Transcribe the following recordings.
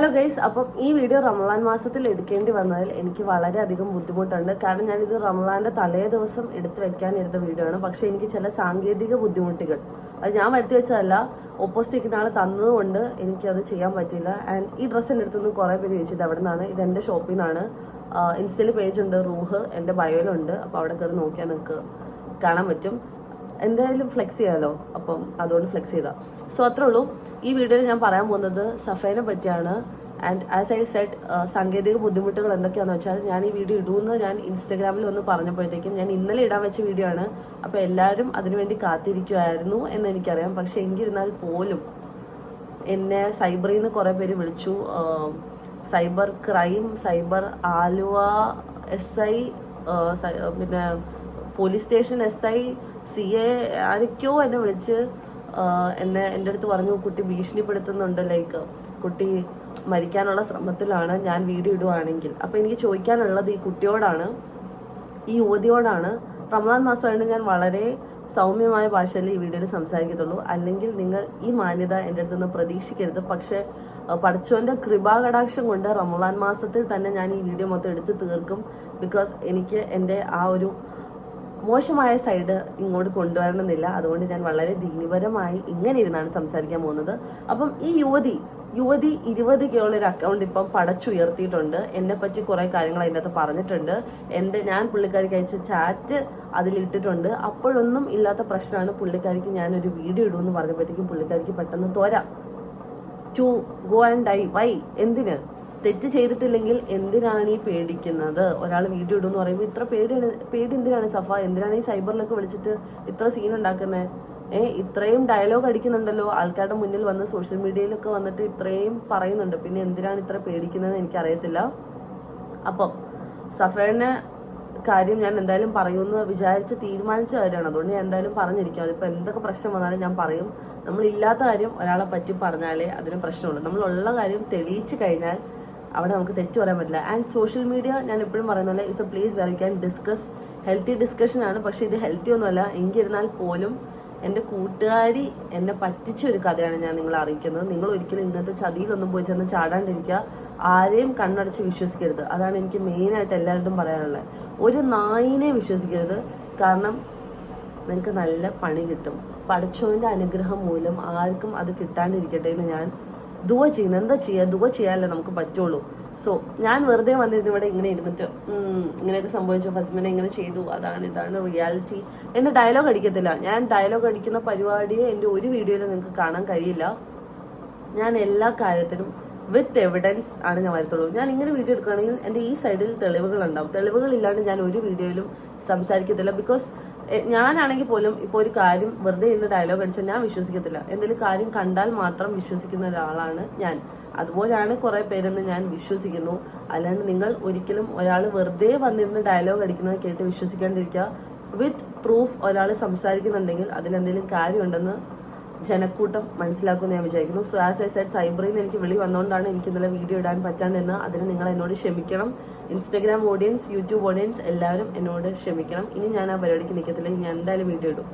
Hello guys, അപ്പം ഈ video Ramadan മാസത്തിൽ എടുക്കേണ്ടി വന്നതിൽ എനിക്ക് വളരെയധികം ബുദ്ധിമുട്ടുണ്ട്. കാരണം ഞാനിത് റമദാന്റെ തലേ ദിവസം എടുത്തു വെക്കാനിരുന്ന വീഡിയോ ആണ്. പക്ഷെ എനിക്ക് ചില സാങ്കേതിക ബുദ്ധിമുട്ടുകൾ, അത് ഞാൻ വരുത്തി വെച്ചതല്ല, ഓപ്പോസിറ്റ് ഇരിക്കുന്ന ആൾ തന്നതുകൊണ്ട് എനിക്കത് ചെയ്യാൻ പറ്റില്ല. ആൻഡ് ഈ ഡ്രസ്സ് എൻ്റെ അടുത്തുനിന്ന് കുറേ പേര് ചോദിച്ചത് എവിടെ നിന്നാണ്, ഇത് എൻ്റെ ഷോപ്പിൽ നിന്നാണ്. ഇൻസ്റ്റയിൽ പേജുണ്ട്, റൂഹ് എൻ്റെ ബയോയിലുണ്ട്. അപ്പോൾ അവിടെ കയറി നോക്കിയാൽ നിങ്ങൾക്ക് കാണാൻ പറ്റും. എന്തായാലും ഫ്ലെക്സ് ചെയ്യാമല്ലോ, അപ്പം അതുകൊണ്ട് ഫ്ലെക്സ് ചെയ്താൽ. സോ അത്രേ ഉള്ളൂ. ഈ വീഡിയോയിൽ ഞാൻ പറയാൻ പോകുന്നത് സഫേനെ പറ്റിയാണ്. ആൻഡ് ആസ് ഐ സെഡ്, സാങ്കേതിക ബുദ്ധിമുട്ടുകൾ എന്തൊക്കെയാണെന്ന് വെച്ചാൽ, ഞാൻ ഈ വീഡിയോ ഇടുമെന്ന് ഞാൻ ഇൻസ്റ്റാഗ്രാമിൽ ഒന്ന് പറഞ്ഞപ്പോഴത്തേക്കും, ഞാൻ ഇന്നലെ ഇടാൻ വെച്ച വീഡിയോ ആണ്. അപ്പോൾ എല്ലാവരും അതിനുവേണ്ടി കാത്തിരിക്കുമായിരുന്നു എന്ന് എനിക്കറിയാം. പക്ഷെ എങ്കിരുന്നാൽ പോലും എന്നെ സൈബറിൽ നിന്ന് കുറേ പേര് വിളിച്ചു. Cyber crime, cyber Aluva SI, പിന്നെ പോലീസ് സ്റ്റേഷൻ SI, CA ആരൊക്കെയോ എന്നെ വിളിച്ച് എൻ്റെ അടുത്ത് പറഞ്ഞു, കുട്ടി ഭീഷണിപ്പെടുത്തുന്നുണ്ട്, ലൈക്ക് കുട്ടി മരിക്കാനുള്ള ശ്രമത്തിലാണ് ഞാൻ വീഡിയോ ഇടുവാണെങ്കിൽ. അപ്പോൾ എനിക്ക് ചോദിക്കാനുള്ളത് ഈ കുട്ടിയോടാണ്, ഈ യുവതിയോടാണ്. റമദാൻ മാസമായിട്ട് ഞാൻ വളരെ സൗമ്യമായ ഭാഷയിൽ ഈ വീഡിയോയിൽ സംസാരിക്കത്തുള്ളൂ. അല്ലെങ്കിൽ നിങ്ങൾ ഈ മാന്യത എൻ്റെ അടുത്തുനിന്ന് പ്രതീക്ഷിക്കരുത്. പക്ഷേ പഠിച്ചോൻ്റെ കൃപാകടാക്ഷം കൊണ്ട് റമദാൻ മാസത്തിൽ തന്നെ ഞാൻ ഈ വീഡിയോ മൊത്തം എടുത്ത് തീർക്കും. ബിക്കോസ് എനിക്ക് എൻ്റെ ആ ഒരു മോശമായ സൈഡ് ഇങ്ങോട്ട് കൊണ്ടുവരണമെന്നില്ല. അതുകൊണ്ട് ഞാൻ വളരെ ദീനപരമായി ഇങ്ങനെ ഇരുന്നാണ് സംസാരിക്കാൻ പോകുന്നത്. അപ്പം ഈ യുവതി 20K ഒരു അക്കൗണ്ട് ഇപ്പം പടച്ചുയർത്തിയിട്ടുണ്ട്. എന്നെ പറ്റി കുറേ കാര്യങ്ങൾ അതിൻ്റെ അകത്ത് പറഞ്ഞിട്ടുണ്ട്. ഞാൻ പുള്ളിക്കാരിക്ക് അയച്ച ചാറ്റ് അതിലിട്ടിട്ടുണ്ട്. അപ്പോഴൊന്നും ഇല്ലാത്ത പ്രശ്നമാണ് പുള്ളിക്കാരിക്ക് ഞാനൊരു വീഡിയോ ഇടുമെന്ന് പറഞ്ഞപ്പോഴത്തേക്കും പുള്ളിക്കാരിക്ക് പെട്ടെന്ന് തോരാ to go and die. Why? എന്തിന്? തെറ്റ് ചെയ്തിട്ടില്ലെങ്കിൽ എന്തിനാണ് ഈ പേടിക്കുന്നത്? ഒരാൾ വീഡിയോ ഇടുമെന്ന് പറയുമ്പോൾ ഇത്ര പേടി എന്തിനാണ് സഫ? എന്തിനാണ് ഈ സൈബറിലൊക്കെ വിളിച്ചിട്ട് ഇത്ര സീൻ ഉണ്ടാക്കുന്നത്? ഇത്രയും ഡയലോഗ് അടിക്കുന്നുണ്ടല്ലോ, ആൾക്കാരുടെ മുന്നിൽ വന്ന് സോഷ്യൽ മീഡിയയിലൊക്കെ വന്നിട്ട് ഇത്രയും പറയുന്നുണ്ട്. പിന്നെ എന്തിനാണ് ഇത്ര പേടിക്കുന്നത് എനിക്കറിയത്തില്ല. അപ്പം സഫേനെ കാര്യം ഞാൻ എന്തായാലും പറയുമെന്ന് വിചാരിച്ച് തീരുമാനിച്ച കാര്യമാണ്. അതുകൊണ്ട് ഞാൻ എന്തായാലും പറഞ്ഞിരിക്കും. അതിപ്പോൾ എന്തൊക്കെ പ്രശ്നം വന്നാലും ഞാൻ പറയും. നമ്മളില്ലാത്ത കാര്യം ഒരാളെ പറ്റി പറഞ്ഞാലേ അതിന് പ്രശ്നമുള്ളൂ. നമ്മളുള്ള കാര്യം തെളിയിച്ചു കഴിഞ്ഞാൽ അവിടെ നമുക്ക് തെറ്റ് പറയാൻ പറ്റില്ല. ആൻഡ് സോഷ്യൽ മീഡിയ, ഞാൻ എപ്പോഴും പറയുന്ന പോലെ, it's A place were you can discuss. Healthy discussion ആണ്. പക്ഷെ ഇത് ഹെൽത്തി ഒന്നുമല്ല. എങ്കിരുന്നാൽ പോലും എൻ്റെ കൂട്ടുകാരി എന്നെ പറ്റിച്ച ഒരു കഥയാണ് ഞാൻ നിങ്ങളെ അറിയിക്കുന്നത്. നിങ്ങൾ ഒരിക്കലും ഇങ്ങനത്തെ ചതിയിലൊന്നും പോയി ചെന്ന് ചാടാണ്ടിരിക്കുക. ആരെയും കണ്ണടച്ച് വിശ്വസിക്കരുത്. അതാണ് എനിക്ക് മെയിനായിട്ട് എല്ലാവരോടും പറയാനുള്ളത്. ഒരു നായിനെ വിശ്വസിക്കരുത്. കാരണം നിങ്ങൾക്ക് നല്ല പണി കിട്ടും. പഠിച്ചവൻ്റെ അനുഗ്രഹം മൂലം ആർക്കും അത് കിട്ടാണ്ടിരിക്കട്ടെ എന്ന് ഞാൻ ദുവ ചെയ്യുന്നു. എന്താ ചെയ്യുക? ദുവ ചെയ്യാനല്ലേ നമുക്ക് പറ്റുള്ളൂ. സോ ഞാൻ വെറുതെ വന്നിരുന്നു ഇവിടെ ഇങ്ങനെ ഇരുന്നിട്ട് ഇങ്ങനെയൊക്കെ സംഭവിച്ചു, ഹസ്ബൻഡ് ഇങ്ങനെ ചെയ്തു, ഇതാണ് റിയാലിറ്റി എന്ന് ഡയലോഗ് അടിക്കത്തില്ല. ഞാൻ ഡയലോഗ് അടിക്കുന്ന പരിപാടിയെ എൻ്റെ ഒരു വീഡിയോയിൽ നിങ്ങൾക്ക് കാണാൻ കഴിയില്ല. ഞാൻ എല്ലാ കാര്യത്തിനും വിത്ത് എവിഡൻസ് ആണ് ഞാൻ വരത്തുള്ളൂ. ഞാൻ ഇങ്ങനെ വീഡിയോ എടുക്കുകയാണെങ്കിൽ എൻ്റെ ഈ സൈഡിൽ തെളിവുകൾ ഉണ്ടാവും. തെളിവുകളില്ലാണ്ട് ഞാൻ ഒരു വീഡിയോയിലും സംസാരിക്കത്തില്ല. ബിക്കോസ് ഞാനാണെങ്കിൽ പോലും ഇപ്പോൾ ഒരു കാര്യം വെറുതെ ഇന്ന് ഡയലോഗ് അടിച്ചാൽ ഞാൻ വിശ്വസിക്കത്തില്ല. എന്തെങ്കിലും കാര്യം കണ്ടാൽ മാത്രം വിശ്വസിക്കുന്ന ഒരാളാണ് ഞാൻ. അതുപോലെയാണ് കുറേ പേരെന്ന് ഞാൻ വിശ്വസിക്കുന്നു. അല്ലാണ്ട് നിങ്ങൾ ഒരിക്കലും ഒരാൾ വെറുതെ വന്നിരുന്ന് ഡയലോഗ് അടിക്കുന്നത് കേട്ട് വിശ്വസിക്കാണ്ടിരിക്കുക. വിത്ത് പ്രൂഫ് ഒരാൾ സംസാരിക്കുന്നുണ്ടെങ്കിൽ അതിലെന്തെങ്കിലും കാര്യമുണ്ടെന്ന് ജനക്കൂട്ടം മനസ്സിലാക്കുമെന്ന് ഞാൻ വിചാരിക്കുന്നു. സോ ആസ് ഐ സെഡ്, സൈബറിൽ നിന്ന് എനിക്ക് വിളി വന്നുകൊണ്ടാണ് എനിക്ക് ഇന്നലെ വീഡിയോ ഇടാൻ പറ്റാണ്ടെന്ന്. അതിന് നിങ്ങൾ എന്നോട് ക്ഷമിക്കണം. ഇൻസ്റ്റാഗ്രാം ഓഡിയൻസ്, യൂട്യൂബ് ഓഡിയൻസ് എല്ലാവരും എന്നോട് ക്ഷമിക്കണം. ഇനി ഞാൻ ആ പരിപാടിക്ക് നിൽക്കത്തില്ല. ഞാൻ എന്തായാലും വീഡിയോ ഇടും.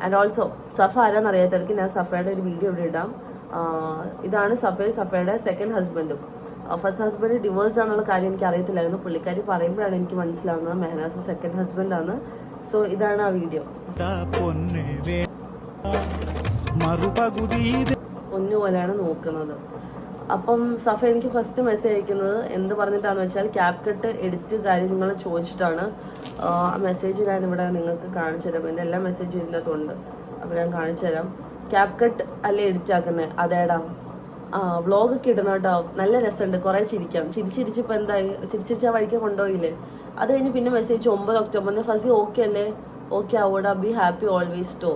ആൻഡ് ഓൾസോ സഫ ആരാന്നറിയാത്തവർക്ക് ഞാൻ സഫയുടെ ഒരു വീഡിയോ ഇവിടെ ഇടാം. ഇതാണ് സഫയുടെ സെക്കൻഡ് ഹസ്ബൻഡും. ഫസ്റ്റ് ഹസ്ബൻഡ് ഡിവോഴ്സ് ആണെന്നുള്ള കാര്യം എനിക്ക് അറിയത്തില്ലായിരുന്നു. പുള്ളിക്കാരി പറയുമ്പോഴാണ് എനിക്ക് മനസ്സിലാവുന്നത് മെഹനാസ് സെക്കൻഡ് ഹസ്ബൻഡാണ്. സോ ഇതാണ് ആ വീഡിയോ. ഒന്നുപോലെയാണ് നോക്കുന്നത്. അപ്പം സഫ എനിക്ക് ഫസ്റ്റ് മെസ്സേജ് അയക്കുന്നത് എന്ത് പറഞ്ഞിട്ടാന്ന് വെച്ചാൽ, ക്യാപ് കട്ട് എഡിറ്റ് കാര്യം നിങ്ങൾ ചോദിച്ചിട്ടാണ്. ആ മെസ്സേജ് ഞാനിവിടെ നിങ്ങൾക്ക് കാണിച്ചു തരാം. എൻ്റെ എല്ലാ മെസ്സേജും ഇതിനകത്തുണ്ട്. അപ്പോൾ ഞാൻ കാണിച്ചു തരാം. ക്യാപ് കട്ട് അല്ലേ എഡിറ്റ് ആക്കുന്നത്? അതേടാ, വ്ളോഗൊക്കെ ഇടണം കേട്ടോ. നല്ല രസമുണ്ട്, കുറേ ചിരിക്കാം. ചിരിച്ചിരിച്ചിപ്പോൾ എന്തായി? ചിരിച്ചിരിച്ച് ആ വഴിക്ക് കൊണ്ടുപോയില്ലേ? അത് കഴിഞ്ഞ് പിന്നെ മെസ്സേജ് 9 ഒക്ടോബറിന്, ഫസി ഓക്കെ അല്ലേ? ഓക്കെ ആവോടാ, ബി ഹാപ്പി ഓൾവേസ് ടോ.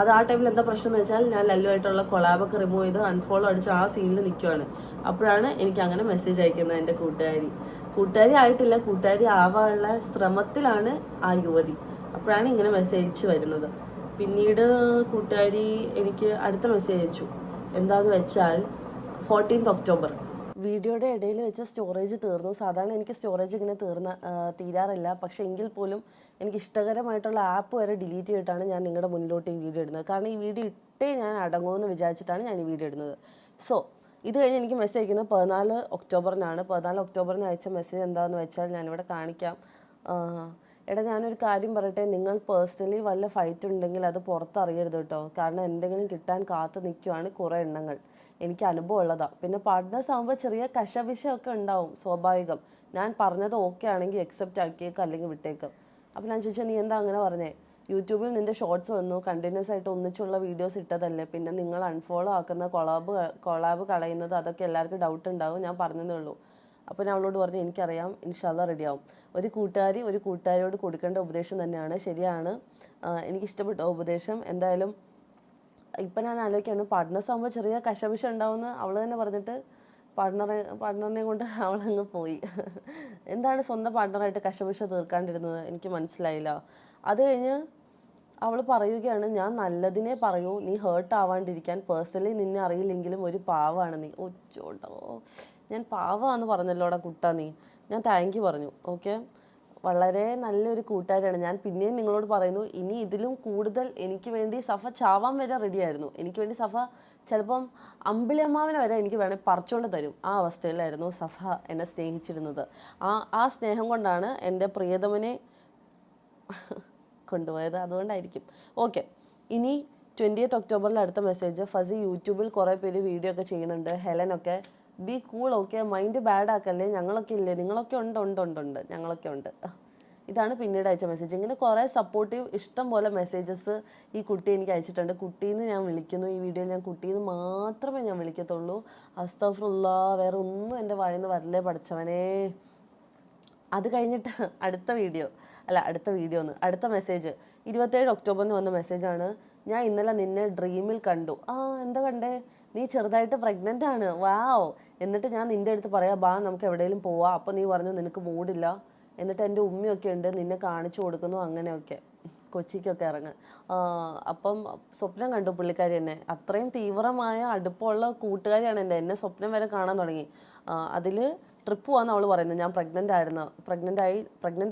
അത് ആ ടൈമിൽ എന്താ പ്രശ്നം എന്ന് വെച്ചാൽ, ഞാൻ ലല്ലുമായിട്ടുള്ള കൊളാബൊക്കെ റിമൂവ് ചെയ്ത് അൺഫോളോ അടിച്ച് ആ സീനിൽ നിൽക്കുവാണ്. അപ്പോഴാണ് എനിക്ക് അങ്ങനെ മെസ്സേജ് അയക്കുന്നത് എൻ്റെ കൂട്ടുകാരി ആയിട്ടില്ല, കൂട്ടുകാരി ആവാനുള്ള ശ്രമത്തിലാണ് ആ യുവതി. അപ്പോഴാണ് ഇങ്ങനെ മെസ്സേജ് വരുന്നത്. പിന്നീട് കൂട്ടുകാരി എനിക്ക് അടുത്ത മെസ്സേജ് അയച്ചു. എന്താന്ന് വെച്ചാൽ 14 ഒക്ടോബർ വീഡിയോയുടെ ഇടയിൽ വെച്ച് സ്റ്റോറേജ് തീർന്നു. സാധാരണ എനിക്ക് സ്റ്റോറേജ് ഇങ്ങനെ തീരാറില്ല. പക്ഷേ എങ്കിൽ പോലും എനിക്ക് ഇഷ്ടകരമായിട്ടുള്ള ആപ്പ് വരെ ഡിലീറ്റ് ചെയ്തിട്ടാണ് ഞാൻ നിങ്ങളുടെ മുന്നിലോട്ട് ഈ വീഡിയോ ഇടുന്നത്. കാരണം ഈ വീഡിയോ ഇട്ടേ ഞാൻ അടങ്ങുമെന്ന് വിചാരിച്ചിട്ടാണ് ഞാൻ ഈ വീഡിയോ ഇടുന്നത്. സോ ഇത് കഴിഞ്ഞ് എനിക്ക് മെസ്സേജ് അയക്കുന്നത് 14 ഒക്ടോബറിനാണ്. 14 ഒക്ടോബറിന് അയച്ച മെസ്സേജ് എന്താണെന്ന് വെച്ചാൽ ഞാനിവിടെ കാണിക്കാം. എടാ ഞാനൊരു കാര്യം പറയട്ടെ, നിങ്ങൾ പേഴ്സണലി വല്ല ഫൈറ്റ് ഉണ്ടെങ്കിൽ അത് പുറത്തറിയരുത് കേട്ടോ. കാരണം എന്തെങ്കിലും കിട്ടാൻ കാത്തു നിൽക്കുവാണ് കുറേ എണ്ണങ്ങൾ. എനിക്ക് അനുഭവം ഉള്ളതാണ്. പിന്നെ പാർട്ട്നേഴ്സ് ആകുമ്പോൾ ചെറിയ കശവിശമൊക്കെ ഉണ്ടാവും, സ്വാഭാവികം. ഞാൻ പറഞ്ഞത് ഓക്കെ ആണെങ്കിൽ അക്സെപ്റ്റ് ആക്കിയേക്കാം, അല്ലെങ്കിൽ വിട്ടേക്കാം. അപ്പോൾ ഞാൻ ചോദിച്ചാൽ നീ എന്താ അങ്ങനെ പറഞ്ഞേ? യൂട്യൂബിൽ നിൻ്റെ ഷോർട്സ് വന്നു, കണ്ടിന്യൂസ് ആയിട്ട് ഒന്നിച്ചുള്ള വീഡിയോസ് ഇട്ടതല്ലേ, പിന്നെ നിങ്ങൾ അൺഫോളോ ആക്കുന്ന കൊളാബ് കളയുന്നത്, അതൊക്കെ എല്ലാവർക്കും ഡൗട്ട് ഉണ്ടാകും, ഞാൻ പറഞ്ഞതേ ഉള്ളൂ. അപ്പോൾ ഞാൻ അവളോട് പറഞ്ഞു എനിക്കറിയാം, ഇൻഷാല്ലാ റെഡിയാവും. ഒരു കൂട്ടുകാരിയോട് കൊടുക്കേണ്ട ഉപദേശം തന്നെയാണ്, ശരിയാണ്. എനിക്കിഷ്ടപ്പെട്ട ഉപദേശം. എന്തായാലും ഇപ്പം ഞാൻ ആലോചിക്കുകയാണ്, പാർട്ട്നേഴ്സ് ആകുമ്പോൾ ചെറിയ കശപിശ ഉണ്ടാവുമെന്ന് അവൾ തന്നെ പറഞ്ഞിട്ട് പാർട്ട്ണറിനെ കൊണ്ട് അവളങ്ങ് പോയി. എന്താണ് സ്വന്തം പാർട്ട്ണറായിട്ട് കശപിശ തീർക്കാണ്ടിരുന്നത്, എനിക്ക് മനസ്സിലായില്ല. അത് കഴിഞ്ഞ് അവൾ പറയുകയാണ്, ഞാൻ നല്ലതിനെ പറയൂ, നീ ഹേർട്ട് ആവാണ്ടിരിക്കാൻ. പേഴ്സണലി നിന്നെ അറിയില്ലെങ്കിലും ഒരു പാവമാണ് നീ. ഒച്ചോട്ടോ, ഞാൻ പാവമാണെന്ന് പറഞ്ഞല്ലോടാ കുട്ടാ നീ. ഞാൻ താങ്ക് യു പറഞ്ഞു. ഓക്കെ, വളരെ നല്ലൊരു കൂട്ടുകാരിയാണ്. ഞാൻ പിന്നെയും നിങ്ങളോട് പറയുന്നു, ഇനി ഇതിലും കൂടുതൽ എനിക്ക് വേണ്ടി സഫ ചാവാൻ വരെ റെഡിയായിരുന്നു. എനിക്ക് വേണ്ടി സഫ ചിലപ്പം അമ്പിളിയമ്മാവിനെ വരെ എനിക്ക് വേണേൽ പറിച്ചുകൊണ്ട് തരും. ആ അവസ്ഥയിലായിരുന്നു സഫ എന്നെ സ്നേഹിച്ചിരുന്നത്. ആ സ്നേഹം കൊണ്ടാണ് എൻ്റെ പ്രിയതമനെ കൊണ്ടുപോയത്, അതുകൊണ്ടായിരിക്കും. ഓക്കെ, ഇനി 20th ഒക്ടോബറിൽ അടുത്ത മെസ്സേജ്. ഫസി, യൂട്യൂബിൽ കുറേ പേര് വീഡിയോ ഒക്കെ ചെയ്യുന്നുണ്ട്, ഹെലനൊക്കെ. Be cool, okay, mind bad ആക്കല്ലേ, ഞങ്ങളൊക്കെ ഇല്ലേ, നിങ്ങളൊക്കെ ഉണ്ട്, ഞങ്ങളൊക്കെ ഉണ്ട്. ഇതാണ് പിന്നീട് അയച്ച മെസ്സേജ്. ഇങ്ങനെ കുറേ സപ്പോർട്ടീവ് ഇഷ്ടം പോലെ മെസ്സേജസ് ഈ കുട്ടി എനിക്ക് അയച്ചിട്ടുണ്ട്. കുട്ടീന്ന് ഞാൻ വിളിക്കുന്നു, ഈ വീഡിയോയിൽ ഞാൻ കുട്ടീന്ന് മാത്രമേ ഞാൻ വിളിക്കത്തുള്ളൂ. അസ്തഗ്ഫിറുല്ലാ, വേറെ ഒന്നും എൻ്റെ വായിന്ന് വരല്ലേ പഠിച്ചവനേ. അത് കഴിഞ്ഞിട്ട് അടുത്ത മെസ്സേജ് 27 ഒക്ടോബറിന് വന്ന മെസ്സേജാണ്. ഞാൻ ഇന്നലെ നിന്നെ ഡ്രീമിൽ കണ്ടു. എന്താ കണ്ടേ? നീ ചെറുതായിട്ട് പ്രഗ്നൻ്റ് ആണ്. വാവ്. എന്നിട്ട് ഞാൻ നിൻ്റെ അടുത്ത് പറയാം, ബാ നമുക്ക് എവിടെയെങ്കിലും പോവാം. അപ്പോൾ നീ പറഞ്ഞു നിനക്ക് മൂടില്ല. എന്നിട്ട് എൻ്റെ ഉമ്മയൊക്കെ ഉണ്ട്, നിന്നെ കാണിച്ചു കൊടുക്കുന്നു, അങ്ങനെയൊക്കെ കൊച്ചിക്കൊക്കെ ഇറങ്ങ്. അപ്പം സ്വപ്നം കണ്ടു പുള്ളിക്കാരി എന്നെ. അത്രയും തീവ്രമായ അടുപ്പമുള്ള കൂട്ടുകാരിയാണ് എന്നെ സ്വപ്നം വരെ കാണാൻ തുടങ്ങി. അതിൽ ട്രിപ്പ് പോകാമെന്ന് അവൾ പറയുന്നത്. ഞാൻ പ്രഗ്നൻ്റ്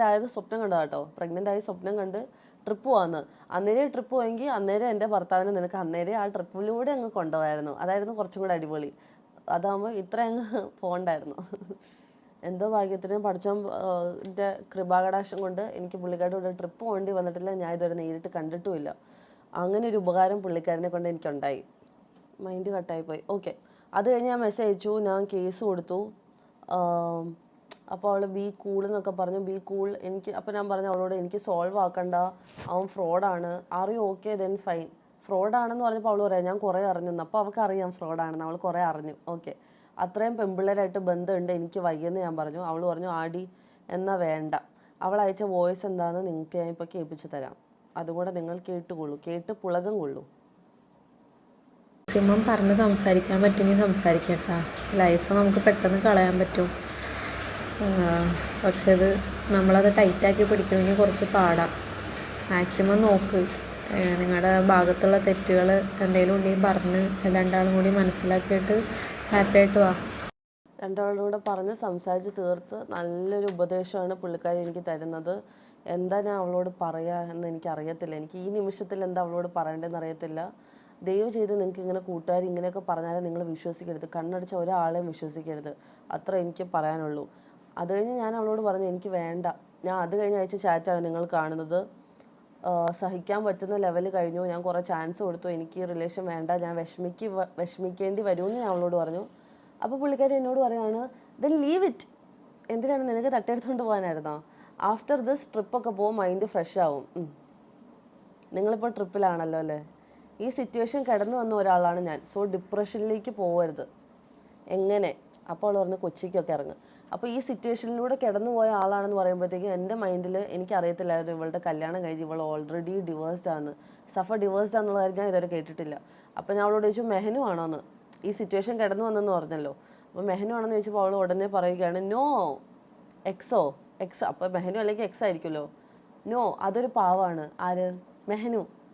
ആയത് സ്വപ്നം കണ്ടതാണ് കേട്ടോ. പ്രഗ്നൻ്റ് ആയി സ്വപ്നം കണ്ട് ട്രിപ്പ് പോകാമെന്ന്. അന്നേരം ട്രിപ്പ് പോയെങ്കിൽ അന്നേരം എൻ്റെ ഭർത്താവിനെ നിനക്ക് അന്നേരം ആ ട്രിപ്പിലൂടെ അങ്ങ് കൊണ്ടുപോകായിരുന്നു. അതായിരുന്നു കുറച്ചും കൂടെ അടിപൊളി. അതാകുമ്പോൾ ഇത്ര അങ്ങ് പോകണ്ടായിരുന്നു. എന്തോ ഭാഗ്യത്തിന് പഠിച്ചോൻ്റെ കൃപാകടാക്ഷം കൊണ്ട് എനിക്ക് പുള്ളിക്കാരുടെ കൂടെ ട്രിപ്പ് പോകേണ്ടി വന്നിട്ടില്ല. ഞാൻ ഇതുവരെ നേരിട്ട് കണ്ടിട്ടുമില്ല. അങ്ങനെ ഒരു ഉപകാരം പുള്ളിക്കാരനെ കൊണ്ട് എനിക്കുണ്ടായി. മൈൻഡ് കട്ടായിപ്പോയി. ഓക്കെ, അത് കഴിഞ്ഞ് ഞാൻ മെസ്സേജ് അയച്ചു, ഞാൻ കേസ് കൊടുത്തു. അപ്പോൾ അവൾ ബി കൂൾ എന്നൊക്കെ പറഞ്ഞു. Be cool. അപ്പോൾ ഞാൻ പറഞ്ഞു അവളോട്, എനിക്ക് സോൾവ് ആക്കണ്ട, അവൻ ഫ്രോഡാണ്. Are you okay then fine. ഫ്രോഡാണെന്ന് പറഞ്ഞപ്പോൾ അവൾ പറയാം ഞാൻ കുറേ അറിഞ്ഞെന്ന്. അപ്പോൾ അവൾക്ക് അറിയാം ഫ്രോഡാണെന്ന്, അവൾ കുറേ അറിഞ്ഞു. ഓക്കെ, അത്രയും പെൺപിള്ളേരായിട്ട് ബന്ധമുണ്ട്, എനിക്ക് വയ്യെന്ന് ഞാൻ പറഞ്ഞു. അവൾ പറഞ്ഞു ആടി എന്നാൽ വേണ്ട. അവൾ അയച്ച വോയിസ് എന്താണെന്ന് നിങ്ങൾക്ക് ഞാൻ ഇപ്പോൾ കേൾപ്പിച്ച് തരാം. അതുകൂടെ നിങ്ങൾ കേട്ട് പുളകം കൊള്ളൂ. മാക്സിമം പറഞ്ഞ് സംസാരിക്കാൻ പറ്റുമെങ്കിൽ സംസാരിക്കട്ടാ. ലൈഫ് നമുക്ക് പെട്ടെന്ന് കളയാൻ പറ്റും, പക്ഷെ അത് നമ്മളത് ടൈറ്റാക്കി പിടിക്കണമെങ്കിൽ കുറച്ച് പാടാം. മാക്സിമം നോക്ക്, നിങ്ങളുടെ ഭാഗത്തുള്ള തെറ്റുകൾ എന്തെങ്കിലും ഉണ്ടെങ്കിൽ പറഞ്ഞ് രണ്ടാളും കൂടി മനസ്സിലാക്കിയിട്ട് ഹാപ്പി ആയിട്ട് വാ. രണ്ടാളും കൂടെ പറഞ്ഞ് സംസാരിച്ച് തീർത്ത് നല്ലൊരു ഉപദേശമാണ് പുള്ളിക്കാരി എനിക്ക് തരുന്നത്. എന്താ ഞാൻ അവളോട് പറയുക എന്ന് എനിക്കറിയത്തില്ല. എനിക്ക് ഈ നിമിഷത്തിൽ എന്താ അവളോട് പറയേണ്ടതെന്ന് അറിയത്തില്ല. ദയവ് ചെയ്ത് നിങ്ങൾക്ക് ഇങ്ങനെ കൂട്ടുകാർ ഇങ്ങനെയൊക്കെ പറഞ്ഞാലും നിങ്ങൾ വിശ്വസിക്കരുത്. കണ്ണടിച്ച ഒരാളെയും വിശ്വസിക്കരുത്. അത്ര എനിക്ക് പറയാനുള്ളൂ. അത് കഴിഞ്ഞ് ഞാൻ അവളോട് പറഞ്ഞു എനിക്ക് വേണ്ട. ഞാൻ അത് കഴിഞ്ഞ് അയച്ച ചാറ്റാണ് നിങ്ങൾ കാണുന്നത്. സഹിക്കാൻ പറ്റുന്ന ലെവൽ കഴിഞ്ഞു, ഞാൻ കുറേ ചാൻസ് കൊടുത്തു, എനിക്ക് റിലേഷൻ വേണ്ട, ഞാൻ വിഷമിക്കേണ്ടി വരുമെന്ന് ഞാൻ അവളോട് പറഞ്ഞു. അപ്പോൾ പുള്ളിക്കാരി എന്നോട് പറയുകയാണ്, ദെൻ ലീവ് ഇറ്റ്. എന്തിനാണ് നിനക്ക് തട്ടിയെടുത്തുകൊണ്ട് പോകാനായിരുന്നോ? ആഫ്റ്റർ ദിസ് ട്രിപ്പൊക്കെ പോകും, മൈൻഡ് ഫ്രഷ് ആവും. നിങ്ങളിപ്പോൾ ട്രിപ്പിലാണല്ലോ അല്ലേ? ഈ സിറ്റുവേഷൻ കിടന്നു വന്ന ഒരാളാണ് ഞാൻ. സോ ഡിപ്രഷനിലേക്ക് പോകരുത്. എങ്ങനെ? അപ്പോൾ അവൾ പറഞ്ഞ് കൊച്ചിക്കൊക്കെ ഇറങ്ങും. അപ്പോൾ ഈ സിറ്റുവേഷനിലൂടെ കിടന്നു പോയ ആളാണെന്ന് പറയുമ്പോഴത്തേക്കും എൻ്റെ മൈൻഡിൽ എനിക്കറിയത്തില്ലായിരുന്നു ഇവളുടെ കല്യാണം കഴിഞ്ഞ് ഇവൾ ഓൾറെഡി ഡിവേഴ്സ്ഡ് ആണ്. സഫ ഡിവേഴ്സ്ഡ് ആണെന്നുള്ള കാര്യം ഞാൻ ഇതുവരെ കേട്ടിട്ടില്ല. അപ്പോൾ ഞാൻ അവളോട് ചോദിച്ചു മെഹനു ആണോന്ന്. ഈ സിറ്റുവേഷൻ കിടന്നു വന്നെന്ന് പറഞ്ഞല്ലോ. അപ്പോൾ മെഹനു ആണെന്ന് ചോദിച്ചപ്പോൾ അവൾ ഉടനെ പറയുകയാണ് നോ എക്സ്. അപ്പോൾ മെഹനു അല്ലെങ്കിൽ എക്സ് ആയിരിക്കുമല്ലോ. നോ, അതൊരു പാവാണ്. ആര്?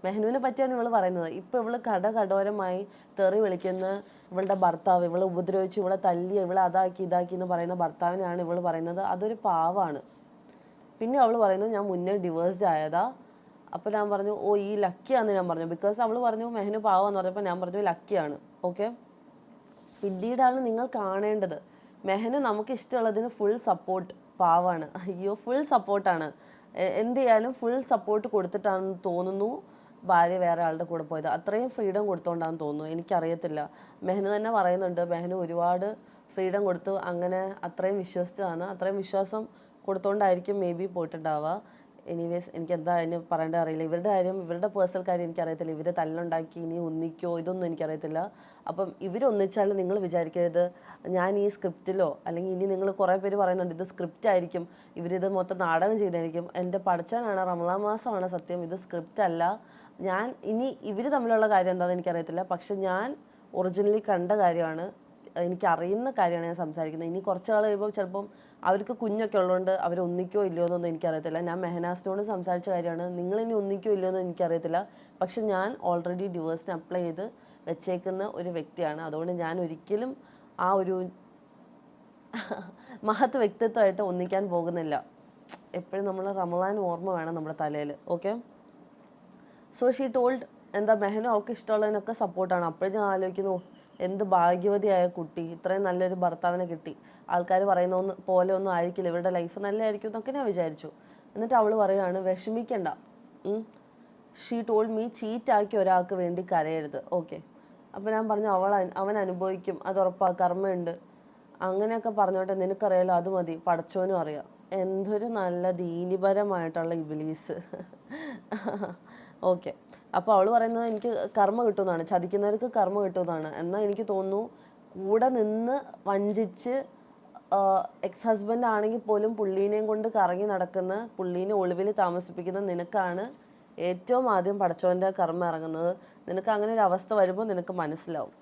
മെഹനുവിനെ പറ്റിയാണ് ഇവൾ പറയുന്നത്. ഇപ്പോൾ ഇവൾ കടോരമായി തെറി വിളിക്കുന്ന ഇവളുടെ ഭർത്താവ്, ഇവളെ ഉപദ്രവിച്ചു, ഇവളെ തല്ലി, ഇവളെ അതാക്കി എന്ന് പറയുന്ന ഭർത്താവിനാണ് ഇവൾ പറയുന്നത് അതൊരു പാവാണ്. പിന്നെ അവൾ പറയുന്നു ഞാൻ മുന്നേ ഡിവേഴ്സ്ഡ് ആയതാ. അപ്പോൾ ഞാൻ പറഞ്ഞു ഓ ഈ ലക്കിയാന്ന് ഞാൻ പറഞ്ഞു. ബിക്കോസ് അവൾ പറഞ്ഞു മെഹനു പാവാന്ന് പറഞ്ഞപ്പോൾ ഞാൻ പറഞ്ഞു ലക്കിയാണ്. ഓക്കെ, പിന്നീടാണ് നിങ്ങൾ കാണേണ്ടത്. മെഹന് നമുക്ക് ഇഷ്ടമുള്ളതിന് ഫുൾ സപ്പോർട്ട്, പാവാണ്, അയ്യോ ഫുൾ സപ്പോർട്ടാണ്. എന്ത് ചെയ്യാനും ഫുൾ സപ്പോർട്ട് കൊടുത്തിട്ടാണെന്ന് തോന്നുന്നു ഭാര്യ വേറെ ആളുടെ കൂടെ പോയത്. അത്രയും ഫ്രീഡം കൊടുത്തോണ്ടാന്ന് തോന്നുന്നു, എനിക്കറിയത്തില്ല. മെഹന് തന്നെ പറയുന്നുണ്ട്, മെഹന് ഒരുപാട് ഫ്രീഡം കൊടുത്തു, അങ്ങനെ അത്രയും വിശ്വസിച്ചതാണ്. അത്രയും വിശ്വാസം കൊടുത്തോണ്ടായിരിക്കും മേ ബി പോയിട്ടുണ്ടാവുക. എനിവേസ് എനിക്ക് എന്താ അതിന് പറയേണ്ടത് അറിയില്ല. ഇവരുടെ കാര്യം, ഇവരുടെ പേഴ്സണൽ കാര്യം എനിക്കറിയത്തില്ല. ഇവർ തല്ലുണ്ടാക്കി ഇനി ഒന്നിക്കോ ഇതൊന്നും എനിക്കറിയത്തില്ല. അപ്പം ഇവരൊന്നിച്ചാൽ നിങ്ങൾ വിചാരിക്കരുത് ഞാൻ ഈ സ്ക്രിപ്റ്റിലോ, അല്ലെങ്കിൽ ഇനി നിങ്ങൾ കുറേ പേര് പറയുന്നുണ്ട് ഇത് സ്ക്രിപ്റ്റ് ആയിരിക്കും, ഇവരിത് മൊത്തം നാടകം ചെയ്തായിരിക്കും. എൻ്റെ പഠിച്ചാനാണ്, റമളാൻ മാസമാണ് സത്യം, ഇത് സ്ക്രിപ്റ്റ് അല്ല. ഞാൻ ഇനി ഇവർ തമ്മിലുള്ള കാര്യം എന്താണെന്ന് എനിക്കറിയത്തില്ല, പക്ഷെ ഞാൻ ഒറിജിനലി കണ്ട കാര്യമാണ്, എനിക്കറിയുന്ന കാര്യമാണ് ഞാൻ സംസാരിക്കുന്നത്. ഇനി കുറച്ച് നാൾ കഴിയുമ്പോൾ ചിലപ്പം അവർക്ക് കുഞ്ഞൊക്കെ ഉള്ളതുകൊണ്ട് അവർ ഒന്നിക്കോ ഇല്ലയോ എന്നൊന്നും എനിക്കറിയത്തില്ല. ഞാൻ മെഹനാസിനോട് സംസാരിച്ച കാര്യമാണ്, നിങ്ങളിനി ഒന്നിക്കോ ഇല്ലയോ എന്ന് എനിക്കറിയത്തില്ല. പക്ഷെ ഞാൻ ഓൾറെഡി ഡിവോഴ്സിന് അപ്ലൈ ചെയ്ത് വെച്ചേക്കുന്ന ഒരു വ്യക്തിയാണ്. അതുകൊണ്ട് ഞാൻ ഒരിക്കലും ആ ഒരു മഹത് വ്യക്തിത്വമായിട്ട് ഒന്നിക്കാൻ പോകുന്നില്ല. എപ്പോഴും നമ്മൾ റമളാൻ ഓർമ്മ വേണം നമ്മുടെ തലയിൽ. ഓക്കെ, സോ ഷീ ടോൾഡ്, എന്താ മെഹനും അവൾക്ക് ഇഷ്ടമുള്ളതിനൊക്കെ സപ്പോർട്ടാണ്. അപ്പോഴും ഞാൻ ആലോചിക്കുന്നു, എന്ത് ഭാഗ്യവതിയായ കുട്ടി, ഇത്രയും നല്ലൊരു ഭർത്താവിനെ കിട്ടി. ആൾക്കാർ പറയുന്ന പോലെ ഒന്നും ആയിരിക്കില്ല, ഇവരുടെ ലൈഫ് നല്ലതായിരിക്കും എന്നൊക്കെ ഞാൻ വിചാരിച്ചു. എന്നിട്ട് അവൾ പറയുകയാണ്, വിഷമിക്കണ്ട, ഷീ ടോൾഡ് മീ, ചീറ്റാക്കി ഒരാൾക്ക് വേണ്ടി കരയരുത്. ഓക്കെ, അപ്പോൾ ഞാൻ പറഞ്ഞു അവൻ അനുഭവിക്കും, അത് ഉറപ്പാ, കർമ്മയുണ്ട്, അങ്ങനെയൊക്കെ പറഞ്ഞോട്ടെ, നിനക്കറിയാലോ, അത് മതി, പടച്ചോനും അറിയാം. എന്തൊരു നല്ല ദീനിപരമായിട്ടുള്ള ഇബ്ലീസ്. ഓക്കെ, അപ്പോൾ അവൾ പറയുന്നത് എനിക്ക് കർമ്മ കിട്ടുമെന്നാണ്, ചതിക്കുന്നവർക്ക് കർമ്മ കിട്ടുമെന്നാണ്. എന്നാൽ എനിക്ക് തോന്നുന്നു കൂടെ നിന്ന് വഞ്ചിച്ച് എക്സ് ഹസ്ബൻഡ് ആണെങ്കിൽ പോലും പുള്ളീനെയും കൊണ്ട് കറങ്ങി നടക്കുന്ന, പുള്ളീനെ ഒളിവിൽ താമസിപ്പിക്കുന്ന നിനക്കാണ് ഏറ്റവും ആദ്യം പടച്ചവൻ്റെ കർമ്മ ഇറങ്ങുന്നത്. നിനക്ക് അങ്ങനെ ഒരു അവസ്ഥ വരുമ്പോൾ നിനക്ക് മനസ്സിലാവും